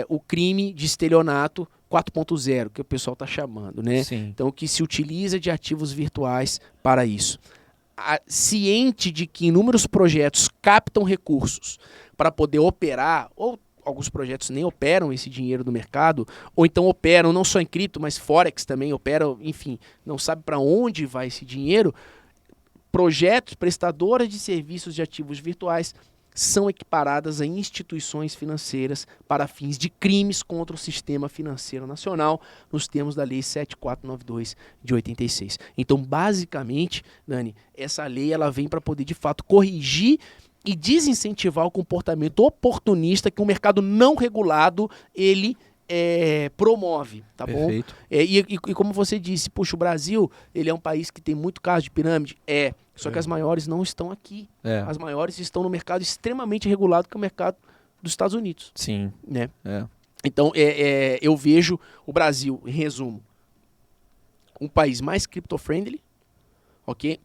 o crime de estelionato 4.0, que o pessoal está chamando, né? Sim. Então que se utiliza de ativos virtuais para isso. Ciente de que inúmeros projetos captam recursos para poder operar, ou alguns projetos nem operam esse dinheiro do mercado, ou então operam não só em cripto, mas Forex também operam, enfim, não sabe para onde vai esse dinheiro. Projetos, prestadoras de serviços de ativos virtuais são equiparadas a instituições financeiras para fins de crimes contra o sistema financeiro nacional, nos termos da Lei 7492 de 86. Então, basicamente, Dani, essa lei ela vem para poder, de fato, corrigir e desincentivar o comportamento oportunista que o mercado não regulado, ele promove, tá bom? E como você disse, puxa, o Brasil, ele é um país que tem muito caso de pirâmide, só que as maiores não estão aqui. As maiores estão no mercado extremamente regulado, que é o mercado dos Estados Unidos. Sim. Né? Então, eu vejo o Brasil, em resumo, um país mais crypto-friendly, ok?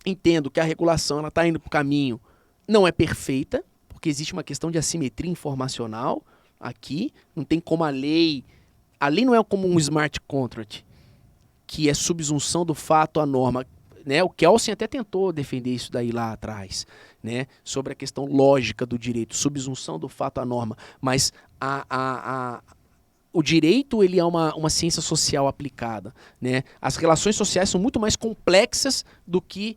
Entendo que a regulação está indo para o caminho, não é perfeita, porque existe uma questão de assimetria informacional aqui, não tem como a lei não é como um smart contract, que é subsunção do fato à norma, né? O Kelsen até tentou defender isso daí lá atrás, né? Sobre a questão lógica do direito, subsunção do fato à norma, mas o direito ele é uma ciência social aplicada, né? As relações sociais são muito mais complexas do que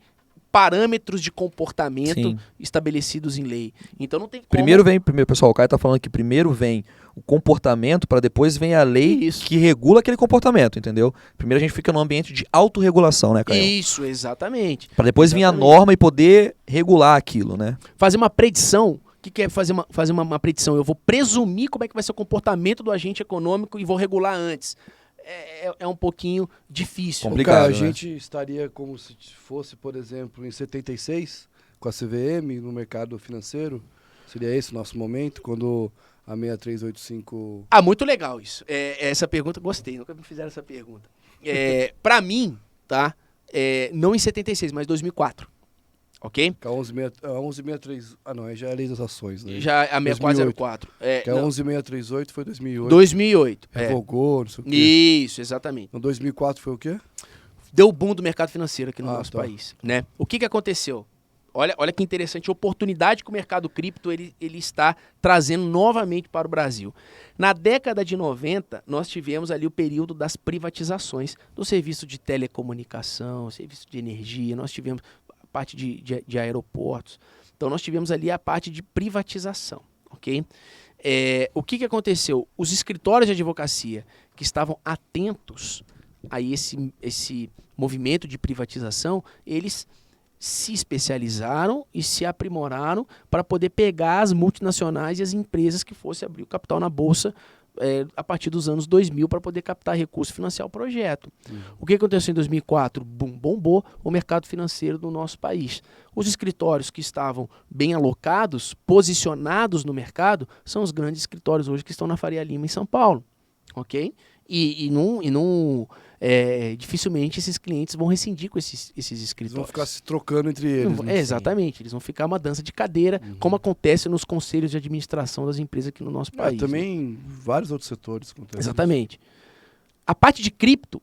parâmetros de comportamento estabelecidos em lei. Então não tem como... Primeiro, pessoal, o Caio está falando que primeiro vem o comportamento para depois vem a lei que regula aquele comportamento, entendeu? Primeiro a gente fica no ambiente de autorregulação, né, Caio? Isso, exatamente. Para depois vir a norma e poder regular aquilo, né? Fazer uma predição que é fazer uma predição? Eu vou presumir como é que vai ser o comportamento do agente econômico e vou regular antes. É um pouquinho difícil. Complicado, Cara, a né? gente estaria como se fosse, por exemplo, em 76, com a CVM no mercado financeiro. Seria esse o nosso momento, quando a 6385... Muito legal isso. Essa pergunta, gostei, nunca me fizeram essa pergunta. Pra mim, tá? Não em 76, mas 2004. Ok? Que a 11638... Ah, não, aí já é a lei das ações, né? Já a 6404. Que a 11638 foi 2008. 2008. Revogou, não sei o quê. Isso, exatamente. Em 2004 foi o quê? Deu o boom do mercado financeiro aqui no nosso tá. país, né? O que aconteceu? Olha que interessante, a oportunidade que o mercado cripto ele está trazendo novamente para o Brasil. Na década de 90, nós tivemos ali o período das privatizações do serviço de telecomunicação, serviço de energia, nós tivemos a parte de aeroportos. Então, nós tivemos ali a parte de privatização, ok? O que aconteceu? Os escritórios de advocacia que estavam atentos a esse movimento de privatização, eles se especializaram e se aprimoraram para poder pegar as multinacionais e as empresas que fossem abrir o capital na Bolsa a partir dos anos 2000 para poder captar recurso financiar o projeto. O que aconteceu em 2004? Bombou o mercado financeiro do nosso país. Os escritórios que estavam bem alocados, posicionados no mercado, são os grandes escritórios hoje que estão na Faria Lima, em São Paulo. Ok? Dificilmente esses clientes vão rescindir com esses escritórios. Eles vão ficar se trocando entre eles. Né? Exatamente, eles vão ficar uma dança de cadeira, como acontece nos conselhos de administração das empresas aqui no nosso país. Também vários outros setores acontecem. Exatamente. A parte de cripto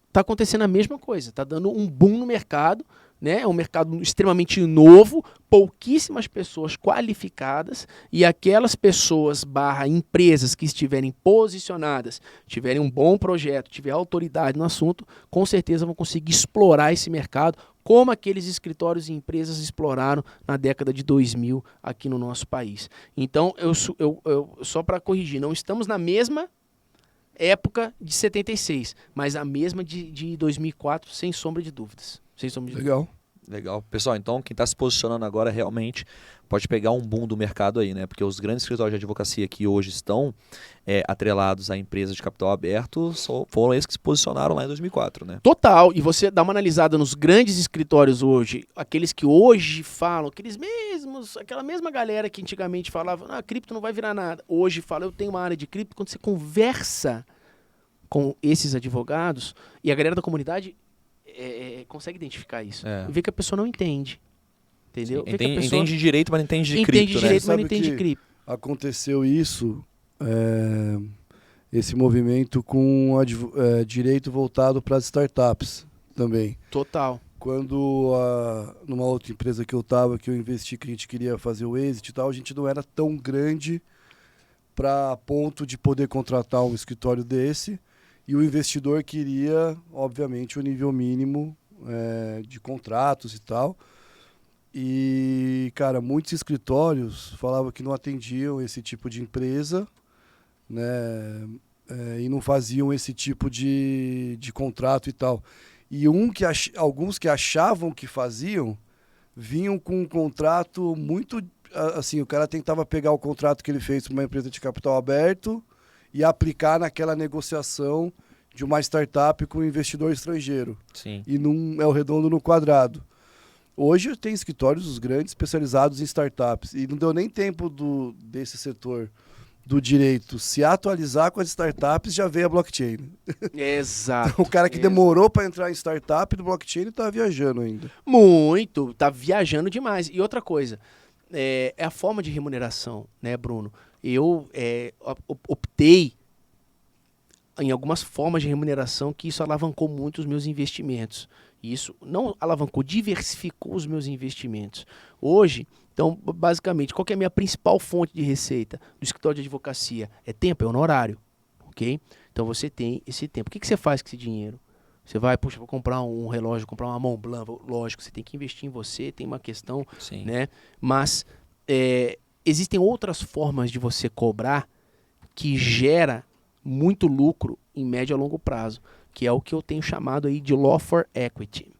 está acontecendo a mesma coisa, está dando um boom no mercado, né? É um mercado extremamente novo, pouquíssimas pessoas qualificadas e aquelas pessoas / empresas que estiverem posicionadas, tiverem um bom projeto, tiver autoridade no assunto, com certeza vão conseguir explorar esse mercado como aqueles escritórios e empresas exploraram na década de 2000 aqui no nosso país. Então, eu só para corrigir, não estamos na mesma época de 76, mas a mesma de 2004, sem sombra de dúvidas. Legal. Pessoal, então quem está se posicionando agora realmente pode pegar um boom do mercado aí, né? Porque os grandes escritórios de advocacia que hoje estão atrelados a empresas de capital aberto foram esses que se posicionaram lá em 2004, né? Total. E você dá uma analisada nos grandes escritórios hoje, aqueles que hoje falam, aquela mesma galera que antigamente falava, cripto não vai virar nada. Hoje fala, eu tenho uma área de cripto. Quando você conversa com esses advogados e a galera da comunidade consegue identificar isso. Vê que a pessoa não entende. Entendeu? Entende direito, mas não entende de cripto, Entende direito, mas não entende de cripto. Aconteceu isso, esse movimento com direito voltado para as startups também. Total. Quando numa outra empresa que eu estava, que eu investi, que a gente queria fazer o exit e tal, a gente não era tão grande para ponto de poder contratar um escritório desse. E o investidor queria, obviamente, o nível mínimo de contratos e tal. E, cara, muitos escritórios falavam que não atendiam esse tipo de empresa, né? E não faziam esse tipo de contrato e tal. E alguns que achavam que faziam, vinham com um contrato muito... Assim, o cara tentava pegar o contrato que ele fez para uma empresa de capital aberto e aplicar naquela negociação de uma startup com um investidor estrangeiro. Sim. E não é o redondo no quadrado. Hoje tem escritórios grandes especializados em startups e não deu nem tempo desse setor do direito se atualizar com as startups, já veio a blockchain. Exato. Então, o cara que demorou para entrar em startup do blockchain está viajando ainda. Muito, tá viajando demais. E outra coisa, é a forma de remuneração, né, Bruno? Eu optei em algumas formas de remuneração que isso alavancou muito os meus investimentos. Isso não alavancou, diversificou os meus investimentos. Hoje, então, basicamente, qual que é a minha principal fonte de receita do escritório de advocacia? É tempo, é honorário, ok? Então, você tem esse tempo. O que você faz com esse dinheiro? Você vai, vou comprar um relógio, comprar uma Montblanc, lógico, você tem que investir em você, tem uma questão, Sim. né? Mas existem outras formas de você cobrar que gera muito lucro em médio a longo prazo, que é o que eu tenho chamado aí de Law for Equity.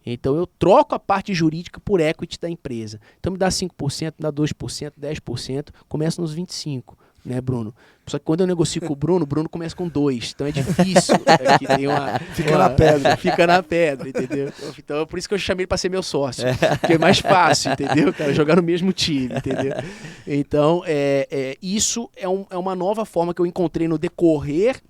Então eu troco a parte jurídica por equity da empresa. Então me dá 5%, me dá 2%, 10%, começa nos 25%. Né, Bruno? Só que quando eu negocio com o Bruno começa com 2%. Então é difícil. Que tem fica na pedra. Fica na pedra, entendeu? Então por isso que eu chamei ele para ser meu sócio. Porque é mais fácil, entendeu? Cara, jogar no mesmo time, entendeu? Então, isso é uma nova forma que eu encontrei no decorrer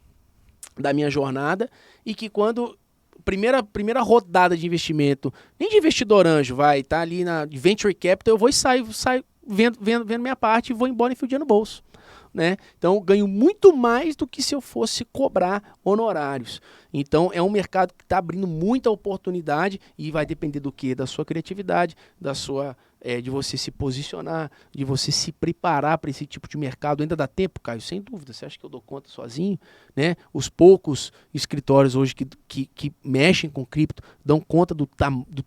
da minha jornada e que quando... Primeira rodada de investimento, nem de investidor anjo, tá ali na Venture Capital, eu vou e saio vendo minha parte e vou embora e enfio o dinheiro no bolso. Né? Então eu ganho muito mais do que se eu fosse cobrar honorários. Então é um mercado que está abrindo muita oportunidade e vai depender do quê? Da sua criatividade, de você se posicionar, de você se preparar para esse tipo de mercado. Ainda dá tempo, Caio? Sem dúvida. Você acha que eu dou conta sozinho? Né? Os poucos escritórios hoje que mexem com cripto dão conta do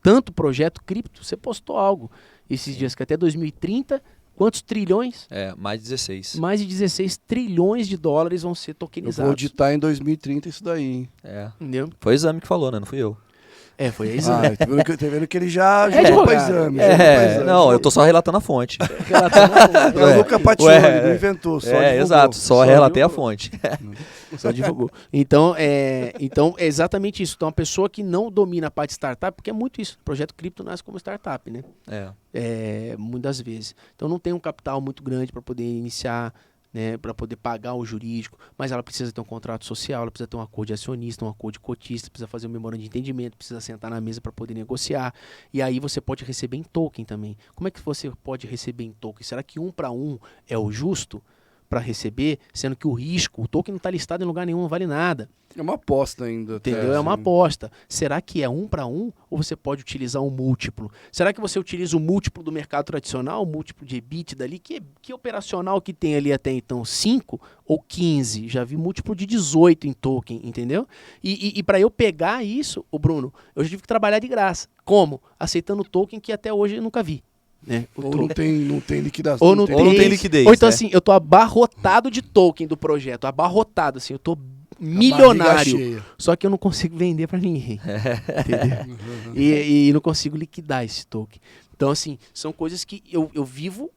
tanto projeto cripto. Você postou algo esses dias que até 2030... Quantos trilhões? Mais de 16. Mais de 16 trilhões de dólares vão ser tokenizados. Eu vou auditar em 2030 isso daí, hein? Entendeu? Foi o Exame que falou, né? Não fui eu. Foi a Exame. Tá vendo que ele já jogou pra Exame. Não, eu tô só relatando a fonte. Eu nunca pateou, ele não inventou, só divulgou. Exato, só relatei a fonte. Só divulgou. Então é exatamente isso. Então, a pessoa que não domina a parte de startup, porque é muito isso, o projeto cripto nasce como startup, né? Muitas vezes. Então, não tem um capital muito grande para poder iniciar, né, para poder pagar o jurídico, mas ela precisa ter um contrato social, ela precisa ter um acordo de acionista, um acordo de cotista, precisa fazer um memorando de entendimento, precisa sentar na mesa para poder negociar, e aí você pode receber em token também. Como é que você pode receber em token? Será que 1 para 1 é o justo para receber, sendo que o token não está listado em lugar nenhum, não vale nada? É uma aposta ainda. Entendeu? É uma aposta. Será que é 1 para 1 ou você pode utilizar um múltiplo? Será que você utiliza o múltiplo do mercado tradicional, o múltiplo de EBITDA ali? Que operacional que tem ali até então? 5 ou 15? Já vi múltiplo de 18 em token, entendeu? E para eu pegar isso, Bruno, eu já tive que trabalhar de graça. Como? Aceitando token que até hoje eu nunca vi. Né? Ou não tem liquidação. Ou não tem liquidez. Ou então assim, eu tô abarrotado de token do projeto. Abarrotado, assim, eu tô milionário. Só que eu não consigo vender para ninguém. Entendeu? E não consigo liquidar esse token. Então, assim, são coisas que eu vivo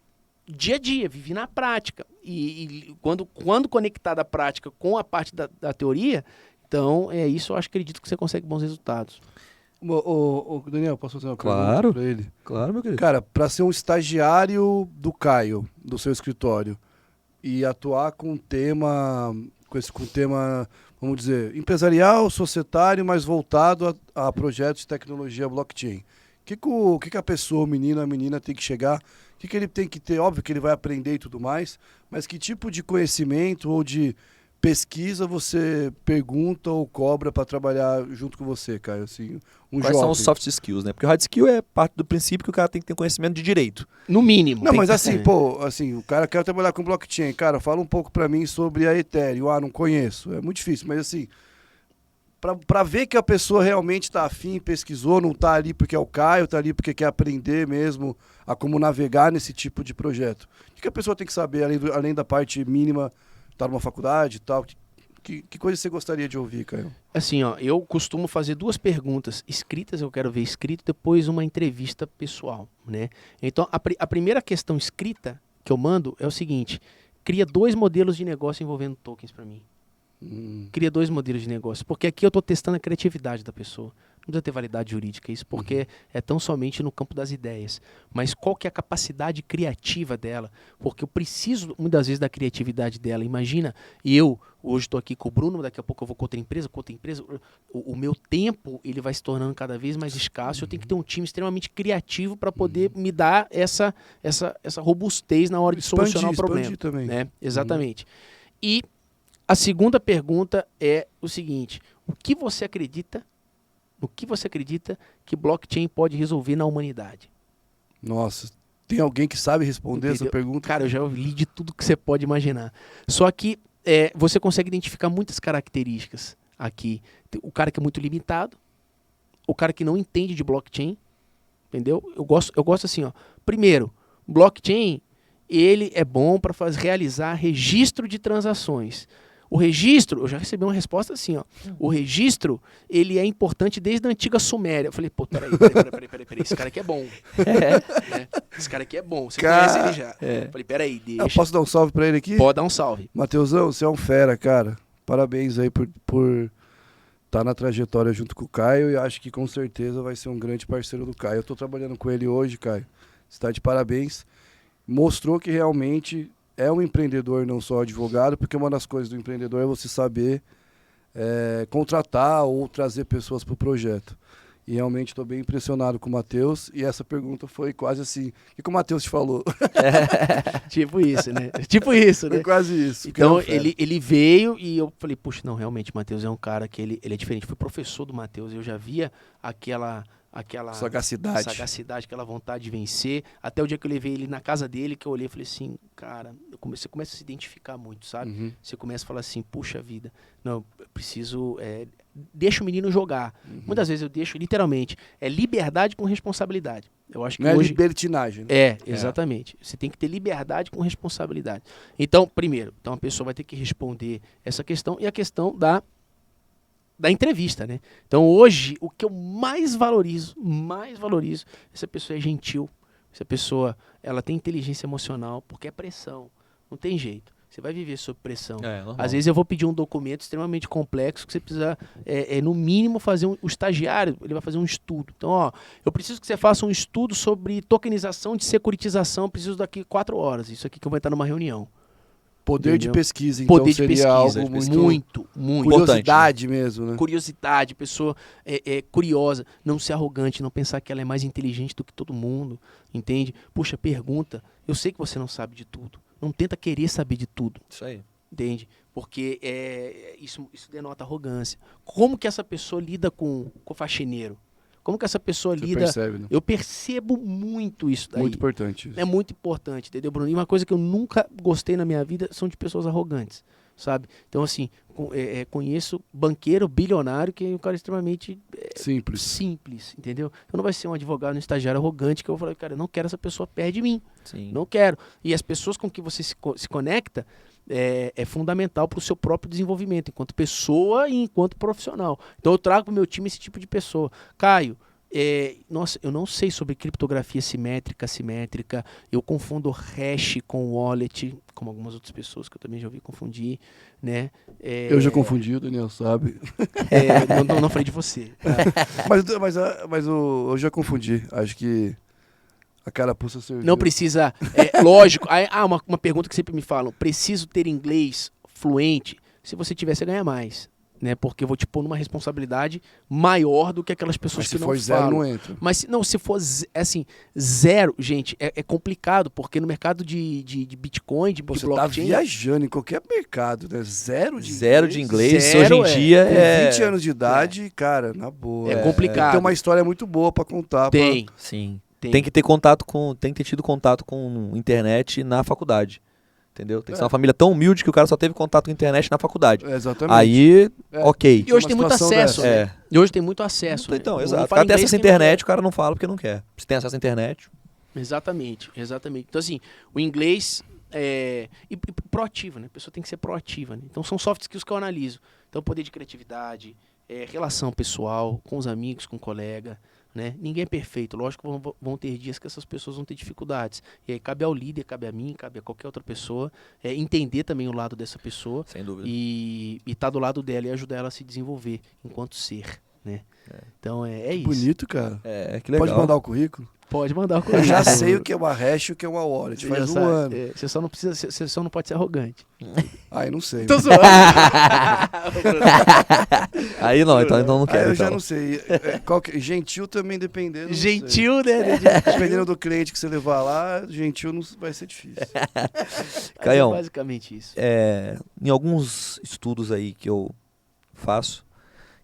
dia a dia, vivi na prática. E quando conectada a prática com a parte da teoria, então isso eu acredito que você consegue bons resultados. Daniel, posso fazer uma pergunta para ele? Claro, meu querido. Cara, para ser um estagiário do Caio, do seu escritório, e atuar com tema, vamos dizer, empresarial, societário, mas voltado a projetos de tecnologia blockchain. O que a pessoa, a menina tem que chegar? O que ele tem que ter? Óbvio que ele vai aprender e tudo mais, mas que tipo de conhecimento ou de pesquisa você pergunta ou cobra para trabalhar junto com você, Caio? Assim, Quais são os soft skills, né? Porque o hard skill é parte do princípio que o cara tem que ter conhecimento de direito. No mínimo. Não, mas assim, o cara quer trabalhar com blockchain. Cara, fala um pouco para mim sobre a Ethereum. Não conheço. É muito difícil, mas assim, para ver que a pessoa realmente está afim, pesquisou, não está ali porque é o Caio, está ali porque quer aprender mesmo a como navegar nesse tipo de projeto. O que a pessoa tem que saber, além da parte mínima, estar numa faculdade e tal? Que coisa você gostaria de ouvir, Caio? Assim, eu costumo fazer 2 perguntas escritas, eu quero ver escrito, depois uma entrevista pessoal, né? Então, a primeira questão escrita que eu mando é o seguinte: cria 2 modelos de negócio envolvendo tokens para mim. Cria 2 modelos de negócio, porque aqui eu estou testando a criatividade da pessoa. Não precisa ter validade jurídica isso, porque é tão somente no campo das ideias. Mas qual que é a capacidade criativa dela? Porque eu preciso, muitas vezes, da criatividade dela. Imagina, eu hoje estou aqui com o Bruno, daqui a pouco eu vou com outra empresa. O meu tempo ele vai se tornando cada vez mais escasso. Eu tenho que ter um time extremamente criativo para poder me dar essa robustez na hora de solucionar o problema. Também. Né? Exatamente. E a segunda pergunta é o seguinte: no que você acredita que blockchain pode resolver na humanidade? Nossa, tem alguém que sabe responder essa pergunta? Cara, eu já li de tudo que você pode imaginar. Só que você consegue identificar muitas características aqui. O cara que é muito limitado, o cara que não entende de blockchain, entendeu? Eu gosto assim, ó. Primeiro, blockchain, ele é bom para realizar registro de transações. o registro, eu já recebi uma resposta assim, ó. O registro, ele é importante desde a antiga Suméria. Eu falei, pô, peraí, esse cara aqui é bom. Né? Esse cara aqui é bom, você conhece ele já. Eu falei, peraí, deixa. Eu posso dar um salve pra ele aqui? Pode dar um salve. Mateusão, você é um fera, cara. Parabéns aí por estar na trajetória junto com o Caio, e acho que com certeza vai ser um grande parceiro do Caio. Eu tô trabalhando com ele hoje, Caio. Você tá de parabéns. Mostrou que realmente é um empreendedor, não só advogado, porque uma das coisas do empreendedor é você saber contratar ou trazer pessoas para o projeto. E realmente estou bem impressionado com o Matheus. E essa pergunta foi quase assim: o que o Matheus te falou? Tipo isso, né? Tipo isso, né? Foi quase isso. Então, ele veio e eu falei, puxa, não, realmente, o Matheus é um cara que ele é diferente. Fui professor do Matheus, eu já via aquela sagacidade, aquela vontade de vencer. Até o dia que eu levei ele na casa dele, que eu olhei e falei assim, cara, você começa a se identificar muito, sabe? Uhum. Você começa a falar assim, puxa vida, não, eu preciso... deixa o menino jogar. Uhum. Muitas vezes eu deixo, literalmente, liberdade com responsabilidade. Eu acho que não hoje... é libertinagem. Né? Exatamente. Você tem que ter liberdade com responsabilidade. Então, primeiro, a pessoa vai ter que responder essa questão e a questão da entrevista, né? Então, hoje, o que eu mais valorizo, essa pessoa é gentil, essa pessoa, ela tem inteligência emocional, porque é pressão, não tem jeito. Você vai viver sob pressão. Às vezes eu vou pedir um documento extremamente complexo que você precisa, no mínimo, fazer o estagiário, ele vai fazer um estudo. Então, ó, eu preciso que você faça um estudo sobre tokenização de securitização, preciso daqui 4 horas. Isso aqui que eu vou entrar numa reunião. Poder Entendeu? de pesquisa, então, Poder de seria pesquisa, algo muito curiosidade importante, mesmo, né? Curiosidade, pessoa curiosa, não ser arrogante, não pensar que ela é mais inteligente do que todo mundo, entende? Puxa, pergunta. Eu sei que você não sabe de tudo. Não tenta querer saber de tudo. Isso aí. Entende? Porque isso denota arrogância. Como que essa pessoa lida com o faxineiro? Como que essa pessoa lida... Percebe, né? Eu percebo muito isso daí. Muito importante isso. É muito importante, entendeu, Bruno? E uma coisa que eu nunca gostei na minha vida são de pessoas arrogantes, sabe? Então, assim, conheço banqueiro, bilionário, que é um cara extremamente simples, entendeu? Então não vai ser um advogado, um estagiário arrogante que eu vou falar, cara, eu não quero essa pessoa perto de mim. Sim. Não quero. E as pessoas com que você se conecta é fundamental para o seu próprio desenvolvimento, enquanto pessoa e enquanto profissional. Então eu trago para o meu time esse tipo de pessoa. Caio, nossa, eu não sei sobre criptografia simétrica, assimétrica, eu confundo hash com wallet, como algumas outras pessoas que eu também já ouvi confundir, né? Eu já confundi, o Daniel sabe. Não falei de você. Mas eu já confundi, acho que a carapuça serviu. Não precisa, lógico, uma pergunta que sempre me falam, preciso ter inglês fluente? Se você tiver, você ganha mais. Né, porque eu vou te pôr numa responsabilidade maior do que aquelas pessoas que não falam. Mas se for zero, não entra. Mas se for assim, zero, gente, é complicado, porque no mercado de Bitcoin, de blockchain... Você tá viajando em qualquer mercado, né? Zero de inglês, zero, hoje em dia com 20 anos de idade, cara, na boa. É complicado. Tem uma história muito boa pra contar. Tem. Sim. Tem que ter tido contato com internet na faculdade. Entendeu? Tem que ser uma família tão humilde que o cara só teve contato com a internet na faculdade. Exatamente. Aí, ok. E hoje tem muito acesso, né? E hoje tem muito acesso. Então, né? exato. O cara tem acesso à internet, o cara não fala porque não quer. Se tem acesso à internet... Exatamente. Então, assim, o inglês e proativo, né? A pessoa tem que ser proativa, né? Então, são soft skills que eu analiso. Então, poder de criatividade, relação pessoal, com os amigos, com o colega... Né? Ninguém é perfeito, lógico que vão ter dias que essas pessoas vão ter dificuldades. E aí cabe ao líder, cabe a mim, cabe a qualquer outra pessoa entender também o lado dessa pessoa. Sem dúvida. E estar do lado dela e ajudar ela a se desenvolver enquanto ser. Né? Então é isso. Bonito, cara. Que legal. Pode mandar o currículo? Pode mandar o currículo. Eu já sei o que é uma hash e o que é uma wallet. Faz um ano. Você só não pode ser arrogante. Aí não sei. Tô zoando. Aí não, então não quero. Eu já não sei. Gentil também dependendo. Gentil, né? Dependendo do cliente que você levar lá, gentil não vai ser difícil. Caião, é basicamente isso. Em alguns estudos aí que eu faço,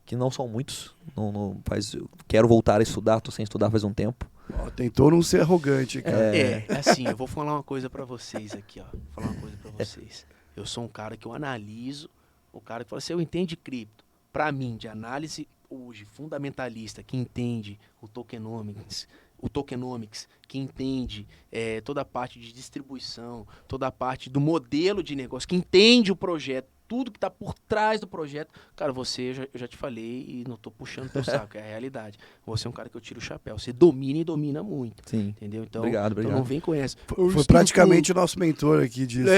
que não são muitos, eu quero voltar a estudar, tô sem estudar faz um tempo. Tentou não ser arrogante, cara. Assim, eu vou falar uma coisa pra vocês aqui, ó. Vou falar uma coisa pra vocês. Eu sou um cara que eu analiso, o cara que fala assim, eu entendo de cripto. Pra mim, de análise hoje, fundamentalista, que entende o tokenomics, que entende toda a parte de distribuição, toda a parte do modelo de negócio, que entende o projeto tudo que tá por trás do projeto. Cara, eu já te falei e não tô puxando teu saco, é a realidade. Você é um cara que eu tiro o chapéu. Você domina e domina muito. Sim. Entendeu? Então, Obrigado. Então não vem com essa. Foi praticamente o nosso mentor aqui disso.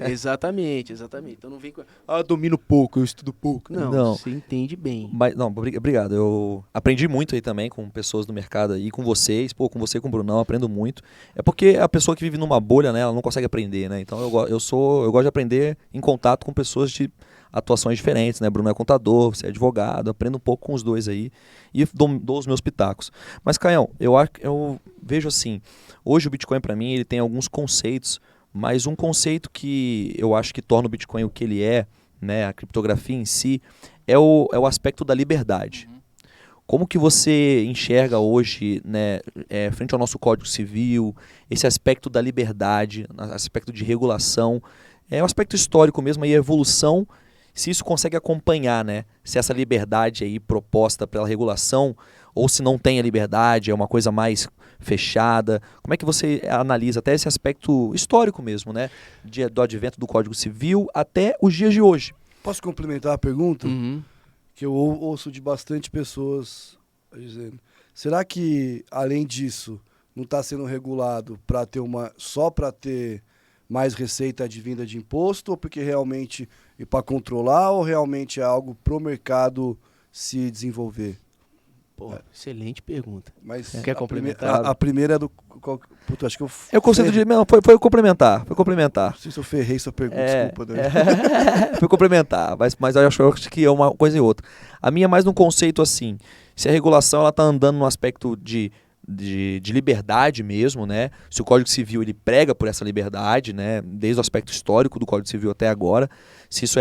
Exatamente. Então não vem com domino pouco, eu estudo pouco. Não, você entende bem. Mas, não, obrigado. Eu aprendi muito aí também com pessoas do mercado aí, com vocês, com você e com o Brunão, aprendo muito. É porque a pessoa que vive numa bolha, né, ela não consegue aprender, né? Então eu gosto de aprender em contato com pessoas de atuações diferentes, né? Bruno é contador, você é advogado, aprendo um pouco com os dois aí e dou os meus pitacos. Mas, Caião, eu vejo assim, hoje o Bitcoin para mim ele tem alguns conceitos, mas um conceito que eu acho que torna o Bitcoin o que ele é, né, a criptografia em si, é o aspecto da liberdade. Como que você enxerga hoje, né, frente ao nosso Código Civil, esse aspecto da liberdade, aspecto de regulação, o aspecto histórico mesmo, e a evolução, se isso consegue acompanhar, né, se essa liberdade aí proposta pela regulação, ou se não tem a liberdade, é uma coisa mais fechada. Como é que você analisa até esse aspecto histórico mesmo, né, do advento do Código Civil até os dias de hoje? Posso complementar a pergunta? Uhum. Que eu ouço de bastante pessoas dizendo, será que, além disso, não está sendo regulado só para ter mais receita advinda de imposto, ou porque realmente, e para controlar, ou realmente é algo pro mercado se desenvolver? Pô, excelente pergunta. Mas Quer complementar? A primeira é do... Puta, acho que eu... É o conceito de... Não, foi complementar. Não sei se eu ferrei sua pergunta, desculpa. Foi complementar, mas eu acho que é uma coisa e outra. A minha é mais num conceito assim, se a regulação ela tá andando no aspecto de liberdade mesmo, né? Se o Código Civil ele prega por essa liberdade, né? Desde o aspecto histórico do Código Civil até agora, se isso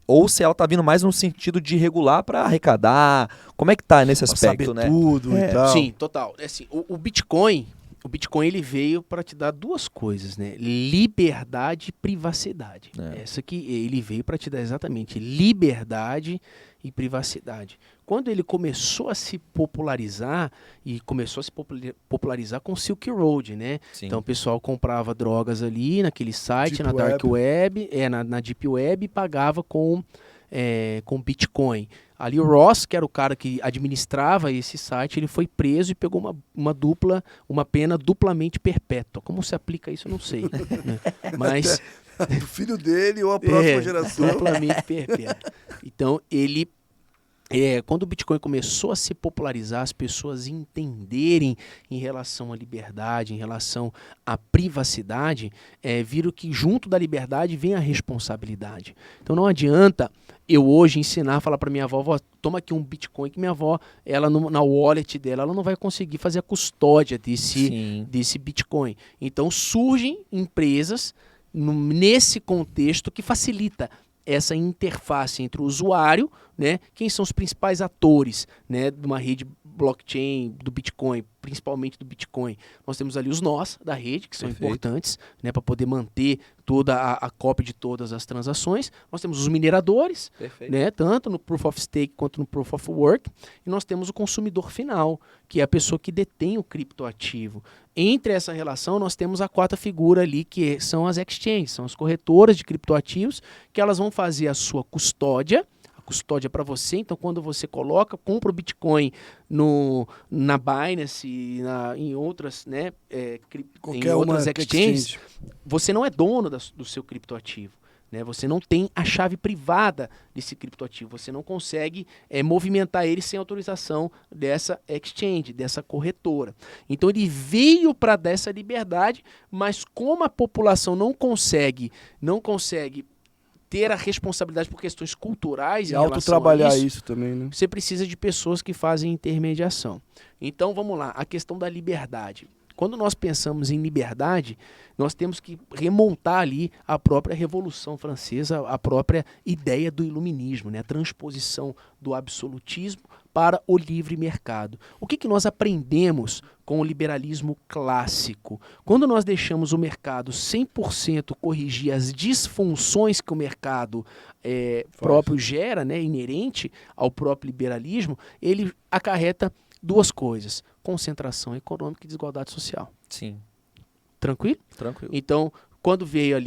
ou se ela tá vindo mais no sentido de regular para arrecadar, como é que tá nesse aspecto, saber né? Tudo e tal. Sim, total. Assim, o Bitcoin ele veio para te dar duas coisas, né? Liberdade e privacidade. Essa que ele veio para te dar exatamente liberdade e privacidade. Quando ele começou a se popularizar, e começou a se popularizar com o Silk Road, né? Sim. Então o pessoal comprava drogas ali naquele site, na Dark Web, na Deep Web, e pagava com Bitcoin. Ali o Ross, que era o cara que administrava esse site, ele foi preso e pegou uma pena duplamente perpétua. Como se aplica isso, eu não sei. Né? Mas... O filho dele ou a próxima geração. Duplamente perpétua. Então, quando o Bitcoin começou a se popularizar, as pessoas entenderem em relação à liberdade, em relação à privacidade, viram que junto da liberdade vem a responsabilidade. Então não adianta eu hoje ensinar, falar para minha avó, toma aqui um Bitcoin, que minha avó, ela na wallet dela, ela não vai conseguir fazer a custódia desse Bitcoin. Então surgem empresas nesse contexto que facilita essa interface entre o usuário, né? Quem são os principais atores, né, de uma rede blockchain do Bitcoin, principalmente do Bitcoin? Nós temos ali os nós da rede, que são importantes, né, para poder manter toda a cópia de todas as transações. Nós temos os mineradores, né, tanto no Proof of Stake quanto no Proof of Work. E nós temos o consumidor final, que é a pessoa que detém o criptoativo. Entre essa relação, nós temos a quarta figura ali, que são as exchanges, são as corretoras de criptoativos, que elas vão fazer a sua custódia para você. Então, quando você compra o Bitcoin na Binance, em outras, né, em outras exchanges, você não é dono do seu criptoativo. Né? Você não tem a chave privada desse criptoativo. Você não consegue movimentar ele sem autorização dessa exchange, dessa corretora. Então, ele veio para dar essa liberdade, mas como a população não consegue ter a responsabilidade por questões culturais e autotrabalhar isso também, né? Você precisa de pessoas que fazem intermediação. Então, vamos lá, a questão da liberdade. Quando nós pensamos em liberdade, nós temos que remontar ali a própria Revolução Francesa, a própria ideia do iluminismo, né? A transposição do absolutismo para o livre mercado. O que nós aprendemos com o liberalismo clássico? Quando nós deixamos o mercado 100% corrigir as disfunções que o mercado próprio gera, né, inerente ao próprio liberalismo, ele acarreta duas coisas: concentração econômica e desigualdade social. Sim. Tranquilo? Tranquilo. Então, quando veio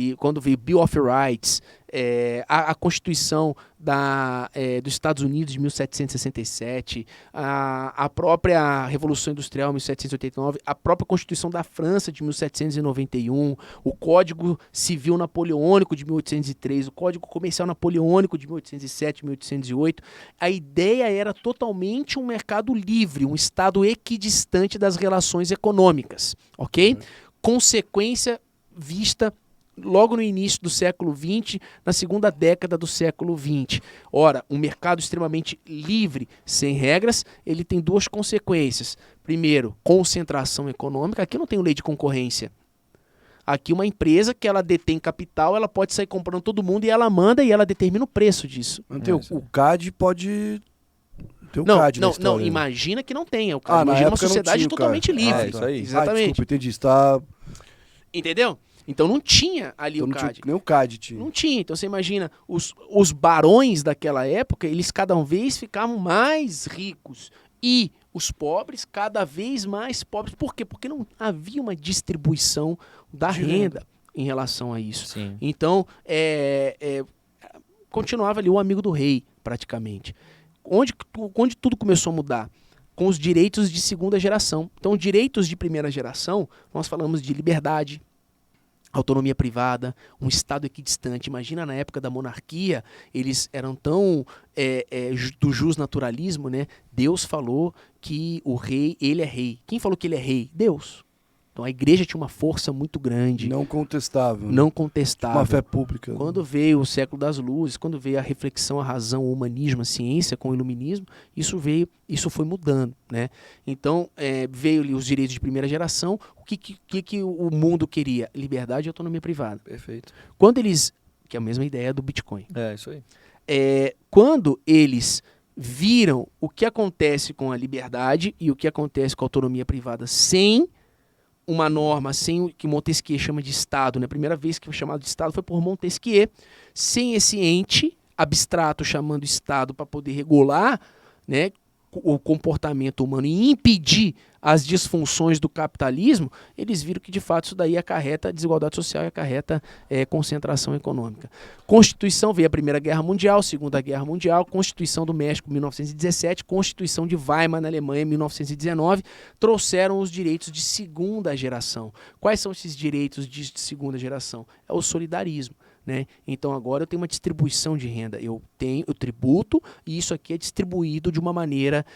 Bill of Rights, a Constituição dos Estados Unidos de 1767, a própria Revolução Industrial de 1789, a própria Constituição da França de 1791, o Código Civil Napoleônico de 1803, o Código Comercial Napoleônico de 1807, 1808, a ideia era totalmente um mercado livre, um Estado equidistante das relações econômicas, ok? Consequência vista logo no início do século XX, na segunda década do século XX. Ora, um mercado extremamente livre, sem regras, ele tem duas consequências. Primeiro, concentração econômica. Aqui não tem lei de concorrência. Aqui uma empresa que ela detém capital, ela pode sair comprando todo mundo e ela manda e ela determina o preço disso. O CAD pode... Não, imagina que não tenha. O CAD imagina uma sociedade totalmente livre. Isso aí. Exatamente. Desculpa, entendi. Está... Entendeu? Então não tinha ali o CAD. Nem o CAD tinha. Não tinha. Então você imagina, os barões daquela época, eles cada vez ficavam mais ricos. E os pobres cada vez mais pobres. Por quê? Porque não havia uma distribuição da renda em relação a isso. Sim. Então, continuava ali o amigo do rei, praticamente. Onde tudo começou a mudar? Com os direitos de segunda geração. Então, direitos de primeira geração, nós falamos de liberdade, autonomia privada, um Estado equidistante. Imagina na época da monarquia, eles eram tão do justnaturalismo, né? Deus falou que o rei, ele é rei. Quem falou que ele é rei? Deus. Então a igreja tinha uma força muito grande. Não contestável. Não contestável. Uma fé pública. Quando veio o século das luzes, quando veio a reflexão, a razão, o humanismo, a ciência com o iluminismo, isso foi mudando, né? Então veio ali os direitos de primeira geração. O que o mundo queria? Liberdade e autonomia privada. Perfeito. Quando eles, que é a mesma ideia do Bitcoin. Isso aí. Quando eles viram o que acontece com a liberdade e o que acontece com a autonomia privada sem uma norma, sem o que Montesquieu chama de Estado, né? A primeira vez que foi chamado de Estado foi por Montesquieu, sem esse ente abstrato chamando Estado para poder regular, né, o comportamento humano e impedir as disfunções do capitalismo, eles viram que de fato isso daí acarreta desigualdade social e acarreta concentração econômica. Constituição, veio a Primeira Guerra Mundial, Segunda Guerra Mundial, Constituição do México 1917, Constituição de Weimar na Alemanha 1919, trouxeram os direitos de segunda geração. Quais são esses direitos de segunda geração? É o solidarismo. Né? Então agora eu tenho uma distribuição de renda, eu tributo e isso aqui é distribuído de uma maneira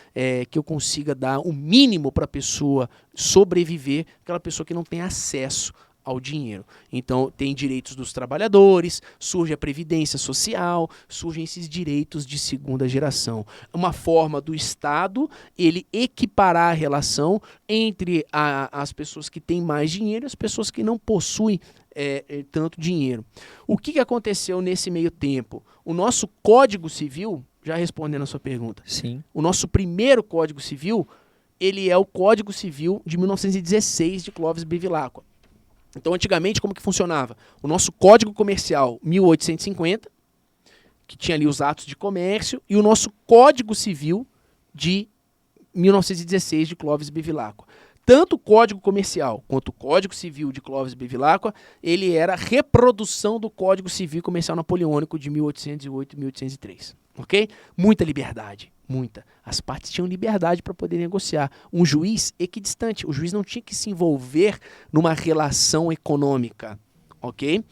que eu consiga dar o mínimo para a pessoa sobreviver, aquela pessoa que não tem acesso ao dinheiro. Então tem direitos dos trabalhadores, surge a previdência social, surgem esses direitos de segunda geração. Uma forma do Estado ele equiparar a relação entre as pessoas que têm mais dinheiro e as pessoas que não possuem tanto dinheiro. O que aconteceu nesse meio tempo? O nosso Código Civil, já respondendo a sua pergunta, sim. O nosso primeiro Código Civil, ele é o Código Civil de 1916 de Clovis Bevilacqua. Então, antigamente, como que funcionava? O nosso Código Comercial, 1850, que tinha ali os atos de comércio, e o nosso Código Civil de 1916 de Clovis Bevilacqua. Tanto o Código Comercial quanto o Código Civil de Clovis Bevilacqua, ele era reprodução do Código Civil Comercial Napoleônico de 1808 e 1803. Ok? Muita liberdade, muita. As partes tinham liberdade para poder negociar. Um juiz equidistante, o juiz não tinha que se envolver numa relação econômica. Ok?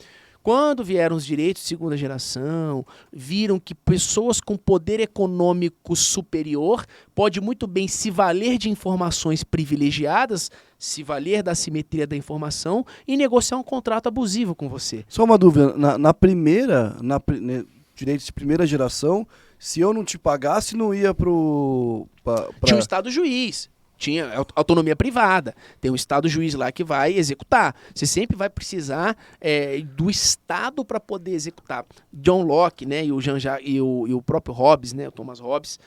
Quando vieram os direitos de segunda geração, viram que pessoas com poder econômico superior pode muito bem se valer de informações privilegiadas, se valer da assimetria da informação e negociar um contrato abusivo com você. Só uma dúvida, direitos de primeira geração, se eu não te pagasse, não ia Tinha um Estado juiz. Tinha autonomia privada, tem um Estado juiz lá que vai executar. Você sempre vai precisar do Estado para poder executar. John Locke, né, e o próprio Hobbes, né, o Thomas Hobbes,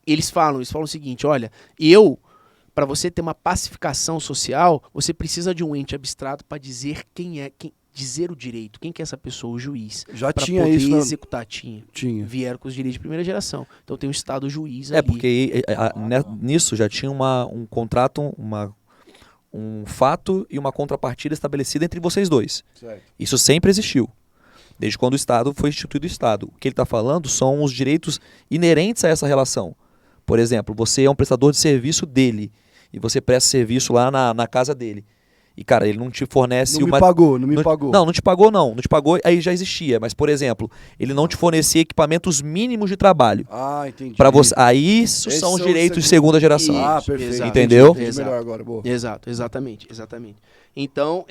eles falam o seguinte: olha, para você ter uma pacificação social, você precisa de um ente abstrato para dizer dizer o direito. Quem que é essa pessoa? O juiz. Já pra tinha poder isso. Executar. Tinha. Vieram com os direitos de primeira geração. Então tem um Estado juiz ali. Porque nisso já tinha um contrato, um fato e uma contrapartida estabelecida entre vocês dois. Certo. Isso sempre existiu. Desde quando o Estado foi instituído o Estado. O que ele está falando são os direitos inerentes a essa relação. Por exemplo, você é um prestador de serviço dele e você presta serviço lá na casa dele. E, cara, ele não te fornece Não me pagou. Não te pagou não. Não te pagou, aí já existia. Mas, por exemplo, ele não te fornecia equipamentos mínimos de trabalho. Ah, entendi. Para você, aí isso Esses são os são direitos os de segunda geração. Ah, perfeito. Exato. Entendeu? Entendi melhor agora, boa. Exato, exatamente. Então,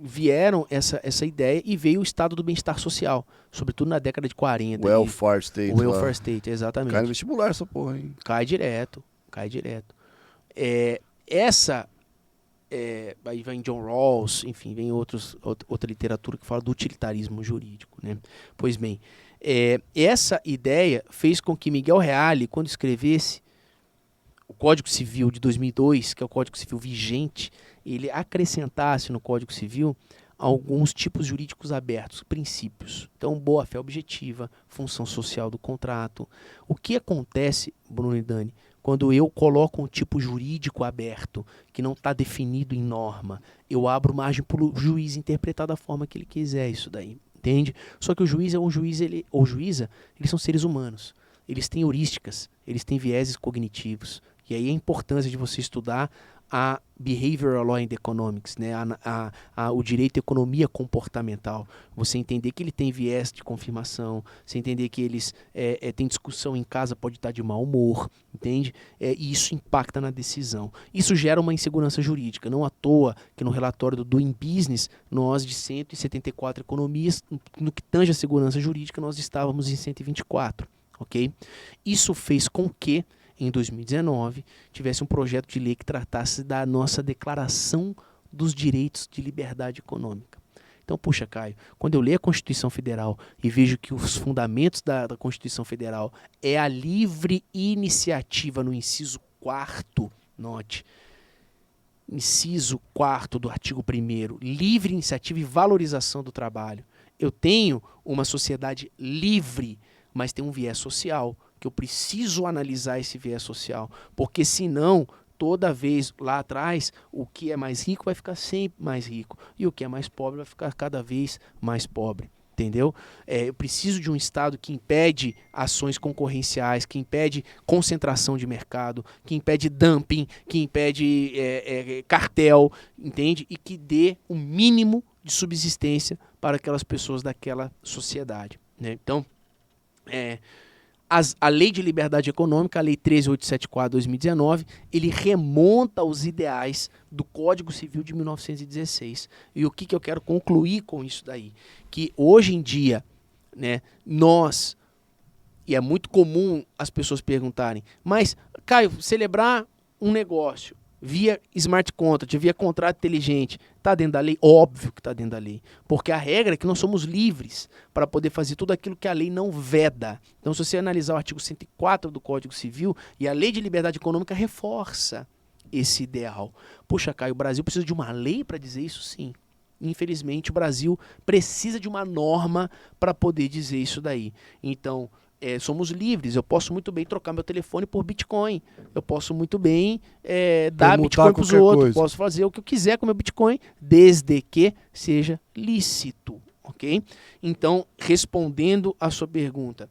vieram essa ideia e veio o estado do bem-estar social, sobretudo na década de 40. Welfare State. O welfare state, exatamente. Cai no vestibular essa porra, hein? Cai direto. Aí vem John Rawls, enfim, vem outra literatura que fala do utilitarismo jurídico, né? Pois bem, essa ideia fez com que Miguel Reale, quando escrevesse o Código Civil de 2002, que é o Código Civil vigente, ele acrescentasse no Código Civil alguns tipos jurídicos abertos, princípios. Então, boa-fé objetiva, função social do contrato. O que acontece, Bruno e Dani, quando eu coloco um tipo jurídico aberto, que não está definido em norma? Eu abro margem para o juiz interpretar da forma que ele quiser isso daí, entende? Só que o juiz ou juíza, eles são seres humanos. Eles têm heurísticas, eles têm vieses cognitivos. E aí a importância de você estudar a Behavioral Law and Economics, né? O direito à economia comportamental. Você entender que ele tem viés de confirmação, você entender que eles têm discussão em casa, pode estar de mau humor, entende? E isso impacta na decisão. Isso gera uma insegurança jurídica. Não à toa que no relatório do Doing Business, nós de 174 economias, no que tange a segurança jurídica, nós estávamos em 124, ok? Isso fez com que em 2019, tivesse um projeto de lei que tratasse da nossa Declaração dos Direitos de Liberdade Econômica. Então, puxa, Caio, quando eu leio a Constituição Federal e vejo que os fundamentos da Constituição Federal é a livre iniciativa no inciso 4º, note, inciso 4º do artigo 1º, livre iniciativa e valorização do trabalho. Eu tenho uma sociedade livre, mas tem um viés social, que eu preciso analisar esse viés social, porque senão, toda vez lá atrás, o que é mais rico vai ficar sempre mais rico, e o que é mais pobre vai ficar cada vez mais pobre, entendeu? Eu preciso de um Estado que impede ações concorrenciais, que impede concentração de mercado, que impede dumping, que impede cartel, entende? E que dê um mínimo de subsistência para aquelas pessoas daquela sociedade, né? Então, a Lei de Liberdade Econômica, a Lei 13.874/2019, ele remonta aos ideais do Código Civil de 1916. E o que eu quero concluir com isso daí? Que hoje em dia, né, e é muito comum as pessoas perguntarem, mas, Caio, celebrar um negócio via smart contract, via contrato inteligente, está dentro da lei? Óbvio que está dentro da lei. Porque a regra é que nós somos livres para poder fazer tudo aquilo que a lei não veda. Então, se você analisar o artigo 104 do Código Civil, e a Lei de Liberdade Econômica reforça esse ideal. Puxa, Caio, o Brasil precisa de uma lei para dizer isso? Sim. Infelizmente, o Brasil precisa de uma norma para poder dizer isso daí. Então, somos livres, eu posso muito bem trocar meu telefone por Bitcoin, eu posso muito bem dar Bitcoin para os outros, posso fazer o que eu quiser com meu Bitcoin, desde que seja lícito, ok? Então, respondendo a sua pergunta,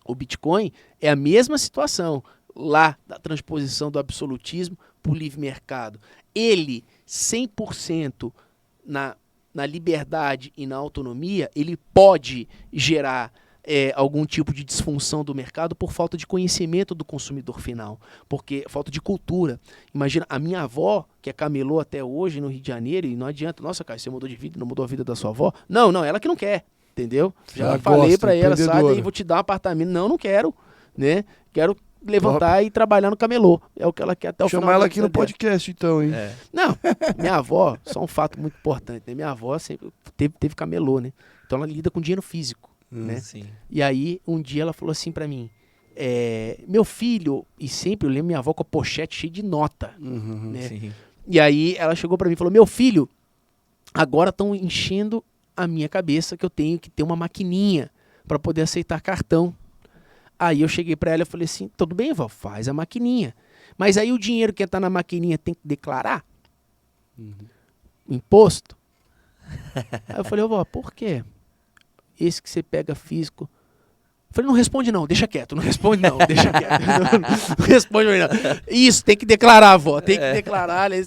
o Bitcoin é a mesma situação lá da transposição do absolutismo para o livre mercado. Ele, 100% na liberdade e na autonomia, ele pode gerar algum tipo de disfunção do mercado por falta de conhecimento do consumidor final, porque falta de cultura. Imagina, a minha avó, que é camelô até hoje no Rio de Janeiro, e não adianta, nossa, cara, você mudou de vida, não mudou a vida da sua avó? Não, ela que não quer, entendeu? Já falei pra ela, sai daí, vou te dar um apartamento. Não quero, né? Quero levantar e trabalhar no camelô. É o que ela quer até o final. Chamar ela aqui no podcast, então, hein? Não, minha avó, só um fato muito importante, né? Minha avó sempre teve camelô, né? Então ela lida com dinheiro físico. Né? Sim. E aí, um dia ela falou assim pra mim, meu filho, e sempre eu lembro minha avó com a pochete cheia de nota, né? Sim. E aí ela chegou pra mim e falou, meu filho, agora estão enchendo a minha cabeça que eu tenho que ter uma maquininha pra poder aceitar cartão. Aí eu cheguei pra ela e falei assim, tudo bem, vó, faz a maquininha, mas aí o dinheiro que tá na maquininha tem que declarar? Imposto? Aí eu falei, ô vó, por quê? Esse que você pega físico. Eu falei, não responde não, deixa quieto, não responde não, deixa quieto. Não responde não. Isso, tem que declarar, vó, tem que declarar. Né,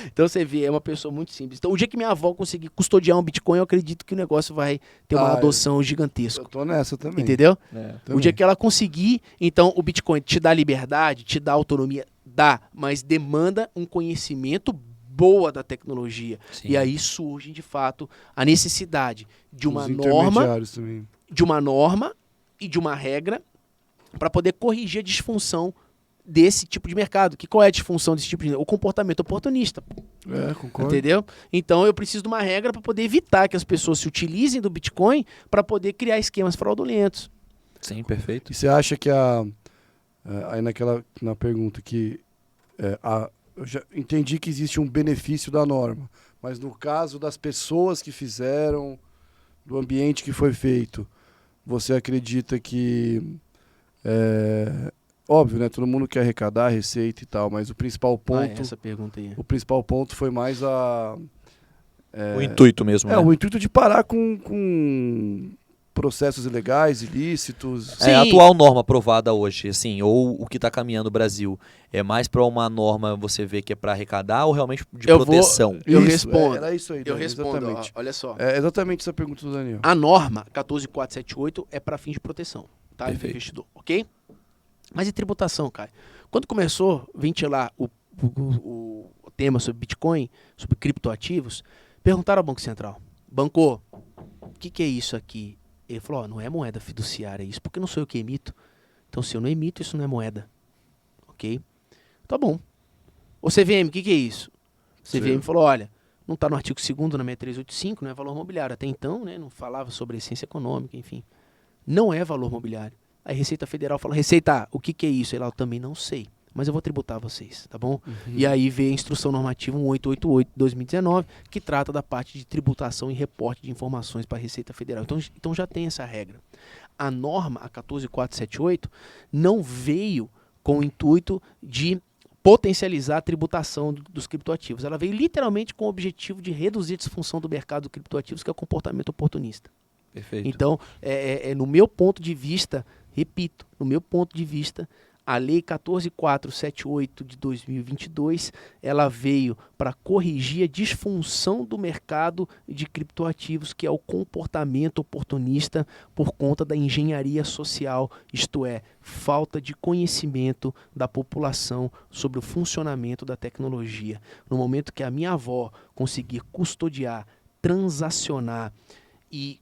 então você vê, é uma pessoa muito simples. Então o dia que minha avó conseguir custodiar um Bitcoin, eu acredito que o negócio vai ter uma adoção gigantesca. Eu tô nessa também. Entendeu? Também. O dia que ela conseguir, então o Bitcoin te dá liberdade, te dá autonomia, dá, mas demanda um conhecimento boa da tecnologia. Sim. E aí surge, de fato, a necessidade de uma Os norma, intermediários também. e de uma regra para poder corrigir a disfunção desse tipo de mercado. Qual é a disfunção desse tipo de mercado? O comportamento oportunista. Concordo. Entendeu? Então eu preciso de uma regra para poder evitar que as pessoas se utilizem do Bitcoin para poder criar esquemas fraudulentos. Sim, perfeito. E você acha que aí na pergunta que eu já entendi que existe um benefício da norma, mas no caso das pessoas que fizeram, do ambiente que foi feito, você acredita que óbvio, né? Todo mundo quer arrecadar receita e tal, mas o principal ponto, essa pergunta aí. o principal ponto foi mais o intuito mesmo, né? o intuito de parar com processos ilegais, ilícitos. A atual norma aprovada hoje, assim, ou o que está caminhando no Brasil, é mais para uma norma, você vê que é para arrecadar ou realmente de proteção? Eu respondo. Era isso aí, Eu Dani, respondo, exatamente. olha só. É exatamente essa pergunta do Daniel. A norma 14478 é para fins de proteção, tá? Do Perfeito. investidor, ok? Mas e tributação, cara? Quando começou a ventilar o tema sobre Bitcoin, sobre criptoativos, perguntaram ao Banco Central: Banco, o que é isso aqui? Ele falou: não é moeda fiduciária isso, porque não sou eu que emito. Então, se eu não emito, isso não é moeda. Ok? Tá bom. O CVM, o que é isso? O CVM falou: olha, não está no artigo 2º na 6385, não é valor mobiliário. Até então, né, não falava sobre essência econômica, enfim. Não é valor mobiliário. Aí a Receita Federal falou: Receita, o que é isso? Aí eu também não sei, mas eu vou tributar vocês, tá bom? E aí veio a Instrução Normativa 1888 de 2019, que trata da parte de tributação e reporte de informações para a Receita Federal. Então já tem essa regra. A norma, a 14478, não veio com o intuito de potencializar a tributação dos criptoativos. Ela veio literalmente com o objetivo de reduzir a disfunção do mercado de criptoativos, que é o comportamento oportunista. Perfeito. Então, no meu ponto de vista, repito, no meu ponto de vista, a Lei 14478 de 2022, ela veio para corrigir a disfunção do mercado de criptoativos, que é o comportamento oportunista por conta da engenharia social, isto é, falta de conhecimento da população sobre o funcionamento da tecnologia. No momento que a minha avó conseguir custodiar, transacionar e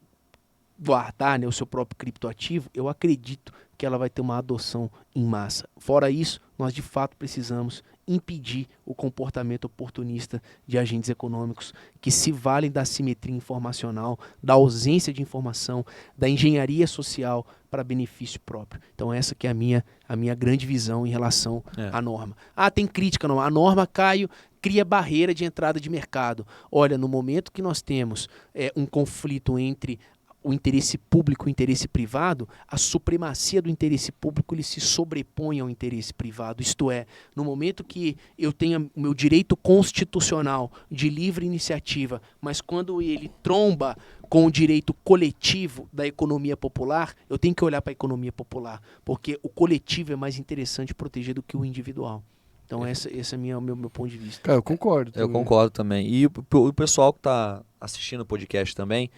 guardar, né, o seu próprio criptoativo, eu acredito que ela vai ter uma adoção em massa. Fora isso, nós de fato precisamos impedir o comportamento oportunista de agentes econômicos que se valem da assimetria informacional, da ausência de informação, da engenharia social para benefício próprio. Então essa que é a minha grande visão em relação à norma. Tem crítica, não? A norma, Caio, cria barreira de entrada de mercado. Olha, no momento que nós temos um conflito entre o interesse público e o interesse privado, a supremacia do interesse público ele se sobrepõe ao interesse privado. Isto é, no momento que eu tenho o meu direito constitucional de livre iniciativa, mas quando ele tromba com o direito coletivo da economia popular, eu tenho que olhar para a economia popular, porque o coletivo é mais interessante proteger do que o individual. Então esse é o meu ponto de vista. Cara, eu concordo. Eu concordo também. E o pessoal que está assistindo o podcast também,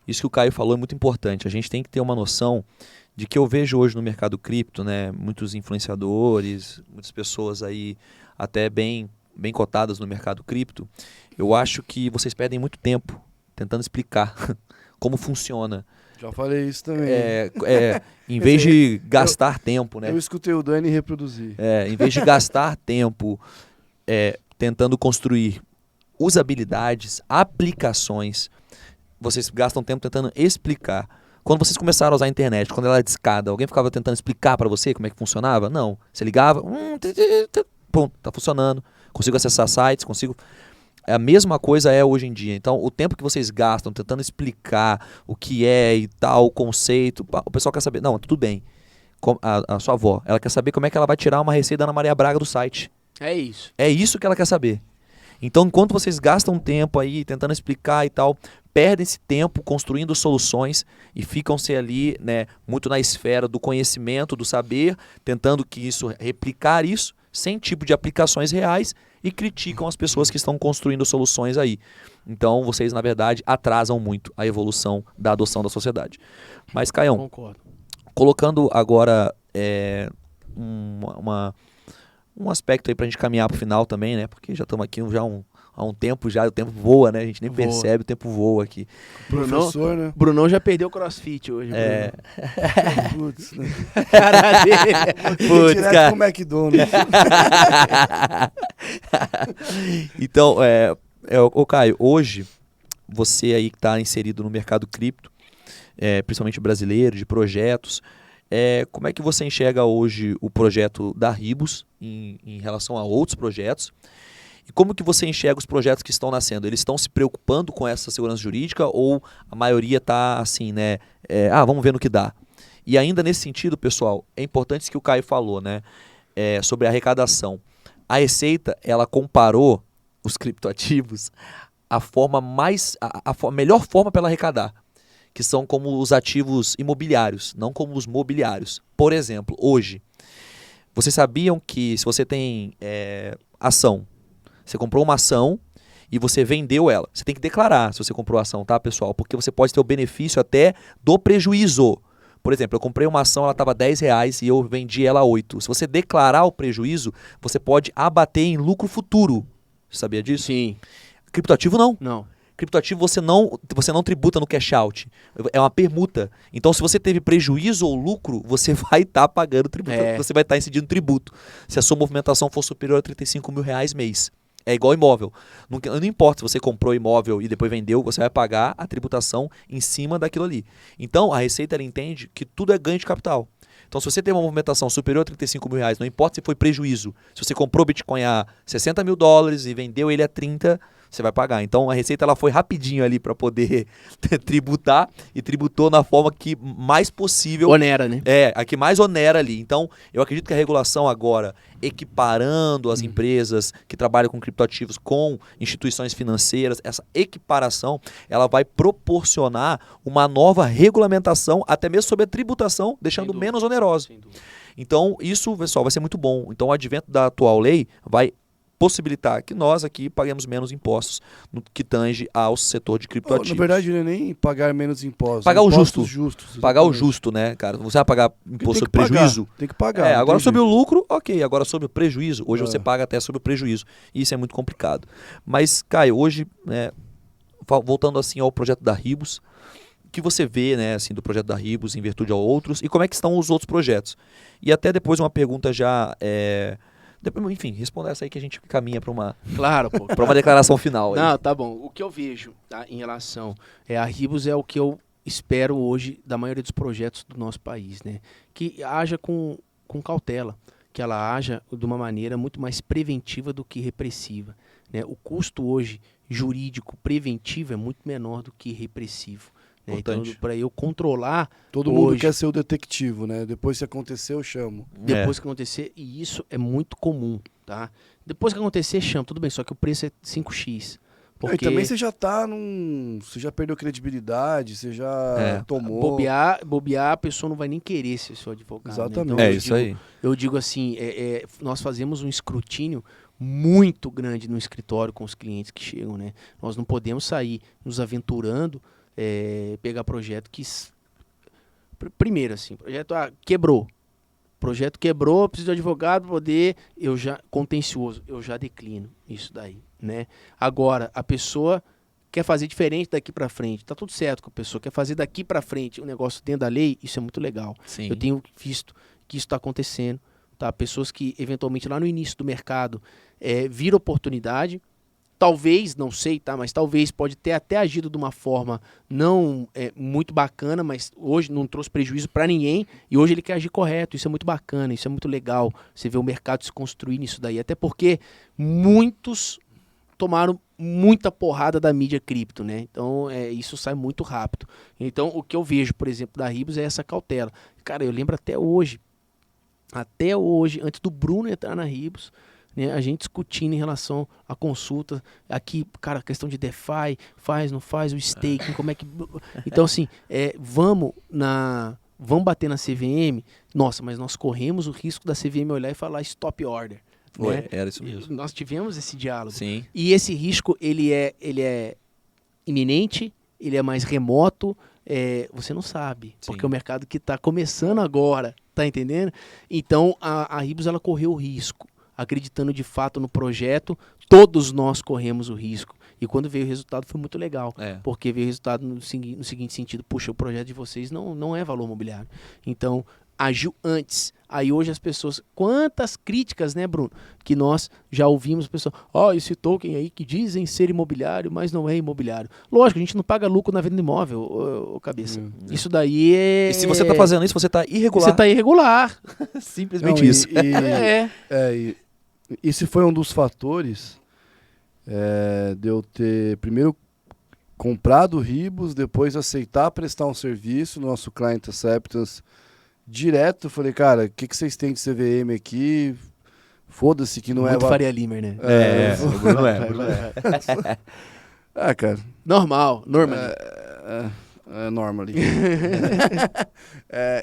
isso que o Caio falou é muito importante. A gente tem que ter uma noção de que eu vejo hoje no mercado cripto, né, muitos influenciadores, muitas pessoas aí até bem cotadas no mercado cripto. Eu acho que vocês perdem muito tempo tentando explicar como funciona. Já falei isso também. Em vez de gastar tempo, né? Eu escutei o Dani reproduzir. Em vez de gastar tempo tentando construir usabilidades, aplicações, vocês gastam tempo tentando explicar. Quando vocês começaram a usar a internet, quando ela era discada, alguém ficava tentando explicar para você como é que funcionava? Não. Você ligava, pum, tá funcionando, consigo acessar sites, A mesma coisa é hoje em dia. Então, o tempo que vocês gastam tentando explicar o que é e tal, o conceito, o pessoal quer saber. Não, tudo bem. A sua avó, ela quer saber como é que ela vai tirar uma receita da Ana Maria Braga do site. É isso. É isso que ela quer saber. Então, enquanto vocês gastam tempo aí tentando explicar e tal, perdem esse tempo construindo soluções e ficam-se ali, né, muito na esfera do conhecimento, do saber, tentando replicar isso, sem tipo de aplicações reais, e criticam as pessoas que estão construindo soluções aí. Então, vocês, na verdade, atrasam muito a evolução da adoção da sociedade. Mas, Caião, Concordo. colocando agora um aspecto aí pra gente caminhar pro final também, né? Porque já estamos aqui há um tempo já, o tempo voa, né? A gente nem Voa. percebe, o tempo voa aqui. Professor, né? Brunão já perdeu o crossfit hoje. É. Putz, né? Cara dele. Putz, Direto cara. com o McDonald's. Então, ô Caio, hoje, você aí que está inserido no mercado cripto, principalmente brasileiro, de projetos, como é que você enxerga hoje o projeto da Ribus em relação a outros projetos? E como que você enxerga os projetos que estão nascendo? Eles estão se preocupando com essa segurança jurídica ou a maioria está assim, né? Vamos ver no que dá. E ainda nesse sentido, pessoal, é importante isso que o Caio falou, né? Sobre a arrecadação. A Receita, ela comparou os criptoativos a melhor forma para ela arrecadar, que são como os ativos imobiliários, não como os mobiliários. Por exemplo, hoje, vocês sabiam que se você tem ação, você comprou uma ação e você vendeu ela, você tem que declarar se você comprou a ação, tá, pessoal? Porque você pode ter o benefício até do prejuízo. Por exemplo, eu comprei uma ação, ela estava R$10 e eu vendi ela a 8. Se você declarar o prejuízo, você pode abater em lucro futuro. Você sabia disso? Sim. Criptoativo não. Não. Criptoativo você não tributa no cash out. É uma permuta. Então, se você teve prejuízo ou lucro, você vai estar pagando tributo. Você vai estar incidindo tributo. Se a sua movimentação for superior a R$35 mil mês. É igual imóvel. Não importa se você comprou imóvel e depois vendeu, você vai pagar a tributação em cima daquilo ali. Então, a Receita ela entende que tudo é ganho de capital. Então, se você tem uma movimentação superior a R$35 mil, não importa se foi prejuízo. Se você comprou Bitcoin a $60 mil e vendeu ele a 30, você vai pagar. Então, a Receita ela foi rapidinho ali para poder tributar e tributou na forma que mais possível. Onera, né? A que mais onera ali. Então, eu acredito que a regulação agora, equiparando as empresas que trabalham com criptoativos com instituições financeiras, essa equiparação, ela vai proporcionar uma nova regulamentação, até mesmo sobre a tributação, deixando menos onerosa. Então, isso, pessoal, vai ser muito bom. Então, o advento da atual lei vai possibilitar que nós aqui paguemos menos impostos no que tange ao setor de criptoativos. Na verdade, não é nem pagar menos impostos. Pagar o justo. Justos, pagar o justo, né, cara? Você vai pagar imposto sobre prejuízo? Tem que pagar. Agora sobre o lucro, ok. Agora sobre o prejuízo, hoje você paga até sobre o prejuízo. E isso é muito complicado. Mas, Caio, hoje, voltando assim ao projeto da Ribus, o que você vê, né, assim, do projeto da Ribus em virtude a outros e como é que estão os outros projetos? E até depois uma pergunta já... Enfim, responder essa aí que a gente caminha para uma declaração final. Aí. Não, tá bom. O que eu vejo, tá, em relação a Ribus é o que eu espero hoje da maioria dos projetos do nosso país, né? Que haja com cautela, que ela haja de uma maneira muito mais preventiva do que repressiva, né? O custo hoje jurídico preventivo é muito menor do que repressivo. Então, para eu controlar... Todo mundo quer ser o detectivo, né? Depois que acontecer, eu chamo. Depois que acontecer, e isso é muito comum, tá? Depois que acontecer, chama. Tudo bem, só que o preço é 5x. Porque... E também você já tá Você já perdeu credibilidade, você já tomou... Bobear, a pessoa não vai nem querer ser seu advogado. Exatamente. Né? Então, isso aí. Eu digo assim, nós fazemos um escrutínio muito grande no escritório com os clientes que chegam, né? Nós não podemos sair nos aventurando... pegar projeto que... Primeiro, assim, projeto quebrou. Projeto quebrou, preciso de advogado para poder... Contencioso, eu já declino isso daí, né? Agora, a pessoa quer fazer diferente daqui para frente. Tá tudo certo com a pessoa. Quer fazer daqui para frente um negócio dentro da lei, isso é muito legal. Sim. Eu tenho visto que isso está acontecendo. Tá? Pessoas que, eventualmente, lá no início do mercado, viram oportunidade... Talvez, não sei, tá? Mas talvez pode ter até agido de uma forma não muito bacana, mas hoje não trouxe prejuízo para ninguém e hoje ele quer agir correto. Isso é muito bacana, isso é muito legal. Você vê o mercado se construir nisso daí. Até porque muitos tomaram muita porrada da mídia cripto, né? Então isso sai muito rápido. Então o que eu vejo, por exemplo, da Ribus é essa cautela. Cara, eu lembro até hoje, antes do Bruno entrar na Ribus, né? A gente discutindo em relação à consulta. Aqui, cara, questão de DeFi, faz, não faz, o staking, como é que... Então, assim, vamos bater na CVM. Nossa, mas nós corremos o risco da CVM olhar e falar stop order. Foi, Né? era isso mesmo. Nós tivemos esse diálogo. Sim. E esse risco, ele é iminente, ele é mais remoto, você não sabe, Sim. porque é o mercado que está começando agora, tá entendendo? Então, a Ribus, ela correu o risco, acreditando de fato no projeto, todos nós corremos o risco. E quando veio o resultado foi muito legal, porque veio o resultado no seguinte sentido, puxa, o projeto de vocês não é valor imobiliário. Então, agiu antes. Aí hoje as pessoas, quantas críticas, né, Bruno, que nós já ouvimos, pessoas, esse token aí que dizem ser imobiliário, mas não é imobiliário. Lógico, a gente não paga lucro na venda do imóvel, ô cabeça. Isso daí é... E se você está fazendo isso, você está irregular. Você está irregular. Simplesmente isso. Esse foi um dos fatores de eu ter primeiro comprado o Ribus, depois aceitar prestar um serviço no nosso Client Acceptance direto. Falei, cara, o que vocês têm de CVM aqui? Foda-se que não muito é... Faria Limer, né? O Bruno é. Cara. Normal. Normally.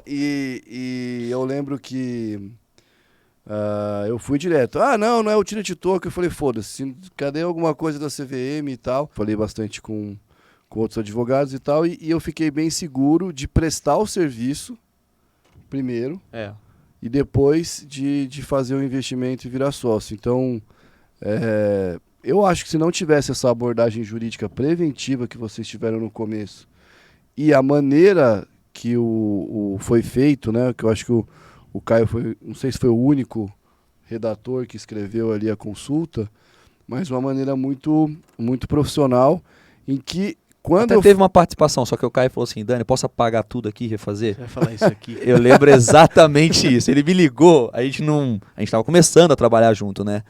E eu lembro que eu fui direto. Não é utility token. Eu falei, foda-se, cadê alguma coisa da CVM e tal? Falei bastante com outros advogados e tal, e eu fiquei bem seguro de prestar o serviço primeiro e depois de fazer o investimento e virar sócio. Então, eu acho que se não tivesse essa abordagem jurídica preventiva que vocês tiveram no começo e a maneira que foi feito, né, que eu acho que o Caio foi, não sei se foi o único redator que escreveu ali a consulta, mas uma maneira muito, muito profissional, em que quando teve uma participação, só que o Caio falou assim, Dani, posso apagar tudo aqui e refazer? Você vai falar isso aqui. Eu lembro exatamente isso. Ele me ligou, a gente estava começando a trabalhar junto, né?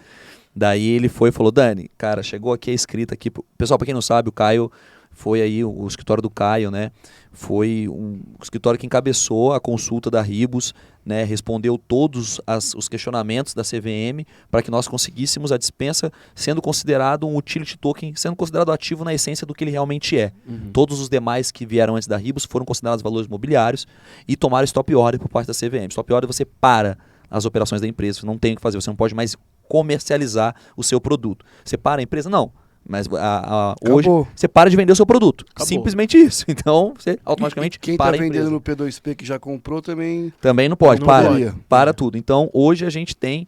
Daí ele foi e falou, Dani, cara, chegou aqui a escrita aqui. Pessoal, para quem não sabe, o Caio foi aí, o escritório do Caio, né? Foi um escritório que encabeçou a consulta da Ribus, né? Respondeu todos os questionamentos da CVM para que nós conseguíssemos a dispensa sendo considerado um utility token, sendo considerado ativo na essência do que ele realmente é. Todos os demais que vieram antes da Ribus foram considerados valores imobiliários e tomaram stop order por parte da CVM. Stop order você para as operações da empresa, você não tem o que fazer, você não pode mais comercializar o seu produto. Você para a empresa? Não. Mas hoje você para de vender o seu produto. Acabou. Simplesmente isso. Então você automaticamente quem para está a empresa. vendendo no P2P que já comprou também não pode. não Para. deveria. Para tudo. Então hoje a gente tem...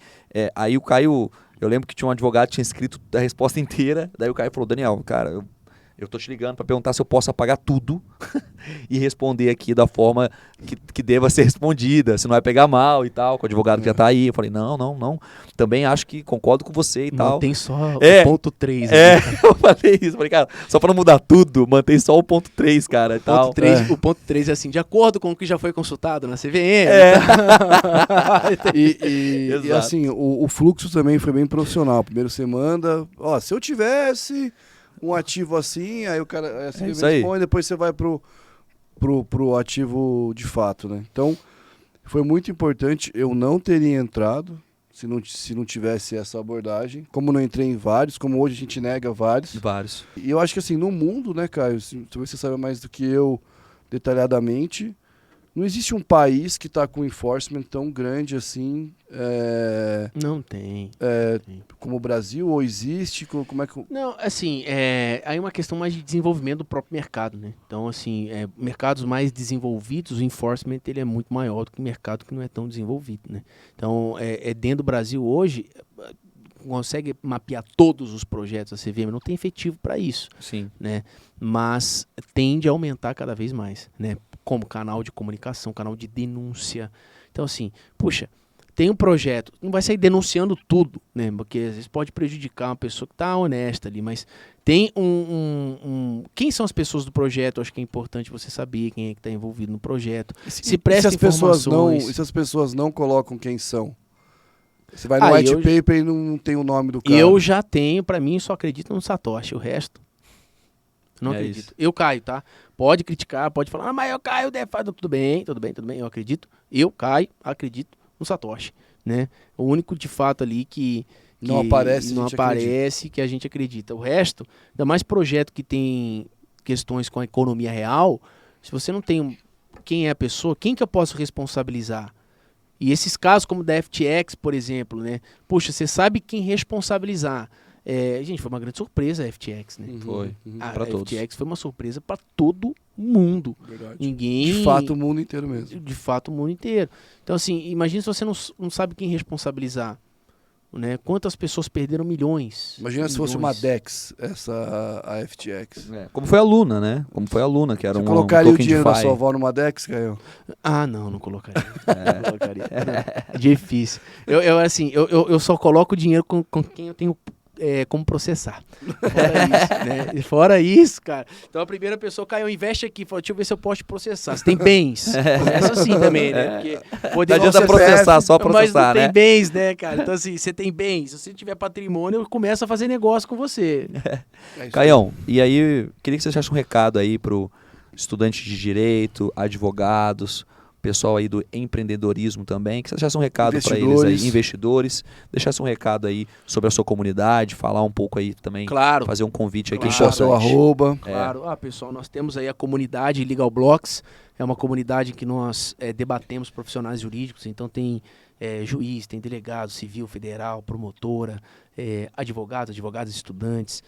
aí o Caio... Eu lembro que tinha um advogado que tinha escrito a resposta inteira. Daí o Caio falou, Daniel, cara... Eu tô te ligando para perguntar se eu posso apagar tudo e responder aqui da forma que deva ser respondida, se não vai pegar mal e tal, com o advogado que já tá aí. Eu falei, não. Também acho que concordo com você e tal. Mantém só o ponto 3. Eu falei isso. Falei, cara, só para não mudar tudo, mantém só o ponto 3, cara, e tal. O ponto 3 é assim, de acordo com o que já foi consultado na CVM. E assim, o fluxo também foi bem profissional. Primeiro você manda, se eu tivesse... um ativo assim, aí o cara assim, responde, depois você vai pro ativo de fato, né? Então, foi muito importante. Eu não teria entrado se não tivesse essa abordagem. Como não entrei em vários, como hoje a gente nega vários. E eu acho que assim, no mundo, né, Caio, talvez você saiba mais do que eu detalhadamente, não existe um país que está com enforcement tão grande assim. Não tem. Como o Brasil, ou existe? Como é que... Não, assim, aí é uma questão mais de desenvolvimento do próprio mercado, né? Então, assim, mercados mais desenvolvidos, o enforcement ele é muito maior do que mercado que não é tão desenvolvido, né? Então, dentro do Brasil hoje, consegue mapear todos os projetos da CVM, não tem efetivo para isso. Sim. Né? Mas tende a aumentar cada vez mais, né? Como canal de comunicação, canal de denúncia. Então, assim, puxa, tem um projeto, não vai sair denunciando tudo, né? Porque às vezes pode prejudicar uma pessoa que está honesta ali, mas tem quem são as pessoas do projeto? Acho que é importante você saber quem é que está envolvido no projeto. Se presta informações. E se as pessoas não colocam quem são? Você vai no white paper e não tem o nome do cara. Eu já tenho, para mim, só acredito no Satoshi, o resto... Não acredito. Isso. Eu caio, tá? Pode criticar, pode falar, mas eu caio, tudo bem, eu acredito. Eu caio, acredito no Satoshi, né? O único de fato ali que Não aparece, não aparece, que a gente acredita. O resto, ainda mais projeto que tem questões com a economia real, se você não tem quem é a pessoa, quem que eu posso responsabilizar? E esses casos como da FTX, por exemplo, né? Puxa, você sabe quem responsabilizar. Gente, foi uma grande surpresa a FTX, né? Foi, A para todos. FTX foi uma surpresa para todo mundo. Verdade. Ninguém... De fato, o mundo inteiro mesmo. De fato, o mundo inteiro. Então, assim, imagina se você não sabe quem responsabilizar. Né? Quantas pessoas perderam milhões? Imagina se fosse uma DEX, a FTX. Como foi a Luna, né? Como foi a Luna, que era Você um colocaria o token dinheiro da DeFi. sua avó numa DEX, Caio? Não colocaria. Não colocaria. Não. Difícil. Eu só coloco o dinheiro com quem eu tenho como processar. Fora isso, né? Fora isso, cara. Então a primeira pessoa caiu, investe aqui, fala, deixa eu ver se eu posso te processar. Você tem bens. Começa assim também, né? Porque poder Não adianta processar, só processar, mas não né? tem bens, né, cara? Então assim, você tem bens. Se você tiver patrimônio, eu começo a fazer negócio com você. Caião, e aí, queria que você deixasse um recado aí pro estudante de direito, advogados, pessoal aí do empreendedorismo também, que você deixasse um recado para eles aí, investidores, deixasse um recado aí sobre a sua comunidade, falar um pouco aí também, Claro. fazer um convite aqui. Deixar seu arroba. Claro. Pessoal, nós temos aí a comunidade Legal Blocks, é uma comunidade que nós debatemos profissionais jurídicos, então tem juiz, tem delegado civil, federal, promotora, advogados, estudantes,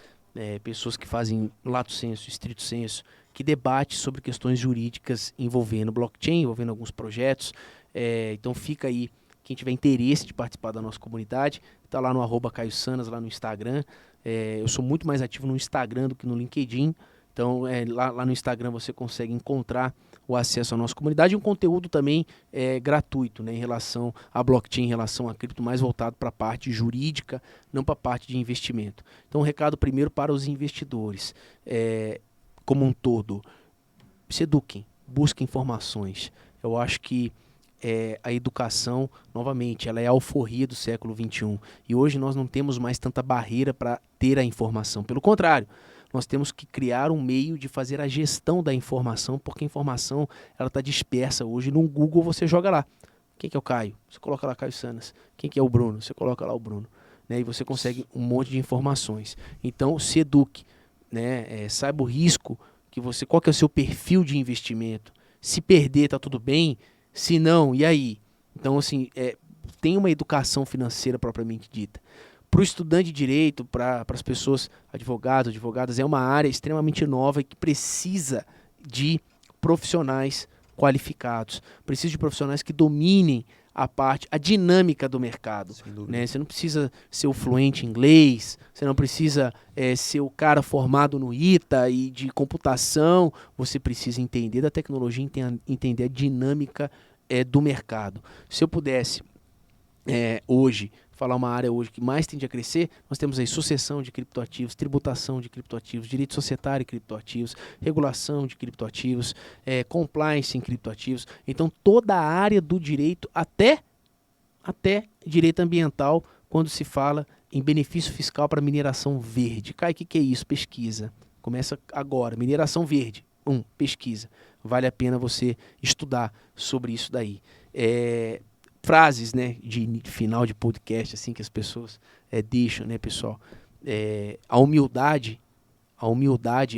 pessoas que fazem lato sensu, estrito sensu, que debate sobre questões jurídicas envolvendo blockchain, envolvendo alguns projetos. Então fica aí, quem tiver interesse de participar da nossa comunidade, está lá no @CaioSanas, lá no Instagram. Eu sou muito mais ativo no Instagram do que no LinkedIn. Então lá no Instagram você consegue encontrar o acesso à nossa comunidade e um conteúdo também gratuito, né, em relação a blockchain, em relação a cripto, mais voltado para a parte jurídica, não para a parte de investimento. Então, um recado primeiro para os investidores. Como um todo, se eduquem, busquem informações. Eu acho que a educação, novamente, ela é a alforria do século XXI. E hoje nós não temos mais tanta barreira para ter a informação. Pelo contrário, nós temos que criar um meio de fazer a gestão da informação, porque a informação está dispersa hoje. No Google você joga lá. Quem que é o Caio? Você coloca lá Caio Sanas. Quem que é o Bruno? Você coloca lá o Bruno. Né? E você consegue um monte de informações. Então, se eduque. Né? Saiba o risco que você, qual que é o seu perfil de investimento. Se perder, tá tudo bem. Se não, e aí? Então, assim, tem uma educação financeira propriamente dita. Para o estudante de direito, para as pessoas, advogadas, é uma área extremamente nova e que precisa de profissionais qualificados. Precisa de profissionais que dominem a dinâmica do mercado. Né? Você não precisa ser o fluente em inglês, você não precisa ser o cara formado no ITA e de computação, você precisa entender da tecnologia, entender a dinâmica do mercado. Se eu pudesse hoje falar uma área hoje que mais tende a crescer, nós temos aí sucessão de criptoativos, tributação de criptoativos, direito societário em criptoativos, regulação de criptoativos, compliance em criptoativos. Então, toda a área do direito, até direito ambiental, quando se fala em benefício fiscal para mineração verde. Caio, o que é isso? Pesquisa. Começa agora. Mineração verde. Pesquisa. Vale a pena você estudar sobre isso daí. Frases, né, de final de podcast, assim, que as pessoas deixam, né, pessoal? A humildade,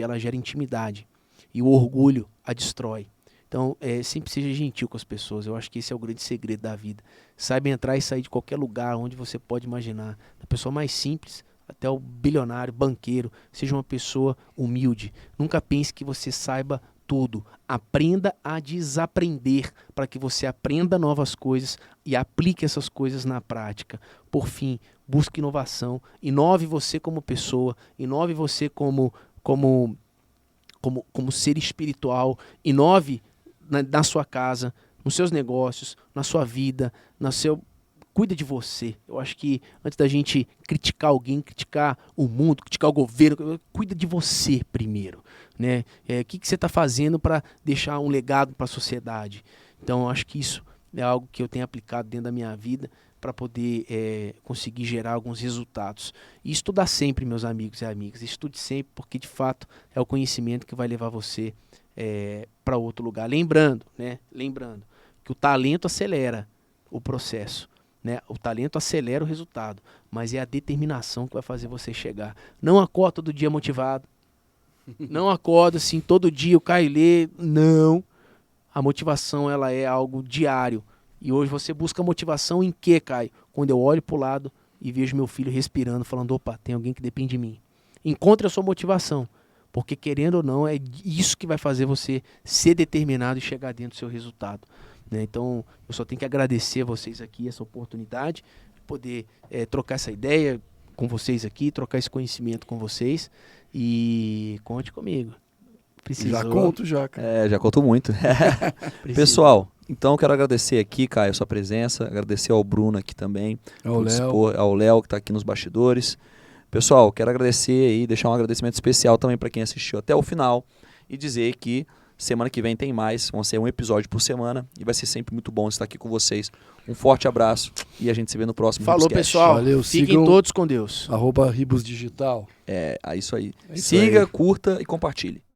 ela gera intimidade. E o orgulho a destrói. Então, sempre seja gentil com as pessoas. Eu acho que esse é o grande segredo da vida. Saiba entrar e sair de qualquer lugar onde você pode imaginar. Da pessoa mais simples até o bilionário, banqueiro. Seja uma pessoa humilde. Nunca pense que você saiba tudo. Aprenda a desaprender para que você aprenda novas coisas e aplique essas coisas na prática. Por fim, busque inovação. Inove você como pessoa. Inove você como ser espiritual. Inove na sua casa, nos seus negócios, na sua vida, cuida de você. Eu acho que antes da gente criticar alguém, criticar o mundo, criticar o governo, cuida de você primeiro. Né? O que você está fazendo para deixar um legado para a sociedade? Então, eu acho que isso é algo que eu tenho aplicado dentro da minha vida para poder conseguir gerar alguns resultados. E estudar sempre, meus amigos e amigas. Estude sempre, porque de fato é o conhecimento que vai levar você para outro lugar. Lembrando que o talento acelera o processo, né? O talento acelera o resultado, mas é a determinação que vai fazer você chegar. Não acorda todo dia motivado. Não acorda assim todo dia o Caio lê. Não. A motivação ela é algo diário. E hoje você busca motivação em quê, Caio? Quando eu olho para o lado e vejo meu filho respirando, falando, opa, tem alguém que depende de mim. Encontre a sua motivação. Porque querendo ou não, é isso que vai fazer você ser determinado e chegar dentro do seu resultado. Né? Então, eu só tenho que agradecer a vocês aqui essa oportunidade de poder trocar essa ideia com vocês aqui, trocar esse conhecimento com vocês. E conte comigo. Precisou. Já conto, já, cara. Já conto muito. Pessoal, então quero agradecer aqui, Caio, a sua presença, agradecer ao Bruno aqui também, ao Léo que está aqui nos bastidores. Pessoal, quero agradecer aí, deixar um agradecimento especial também para quem assistiu até o final e dizer que semana que vem tem mais, vão ser um episódio por semana e vai ser sempre muito bom estar aqui com vocês. Um forte abraço e a gente se vê no próximo Falou, Ribuscast. pessoal. Valeu, Fiquem todos com Deus. @Ribus Digital. É isso aí. É isso Siga, aí. curta e compartilhe.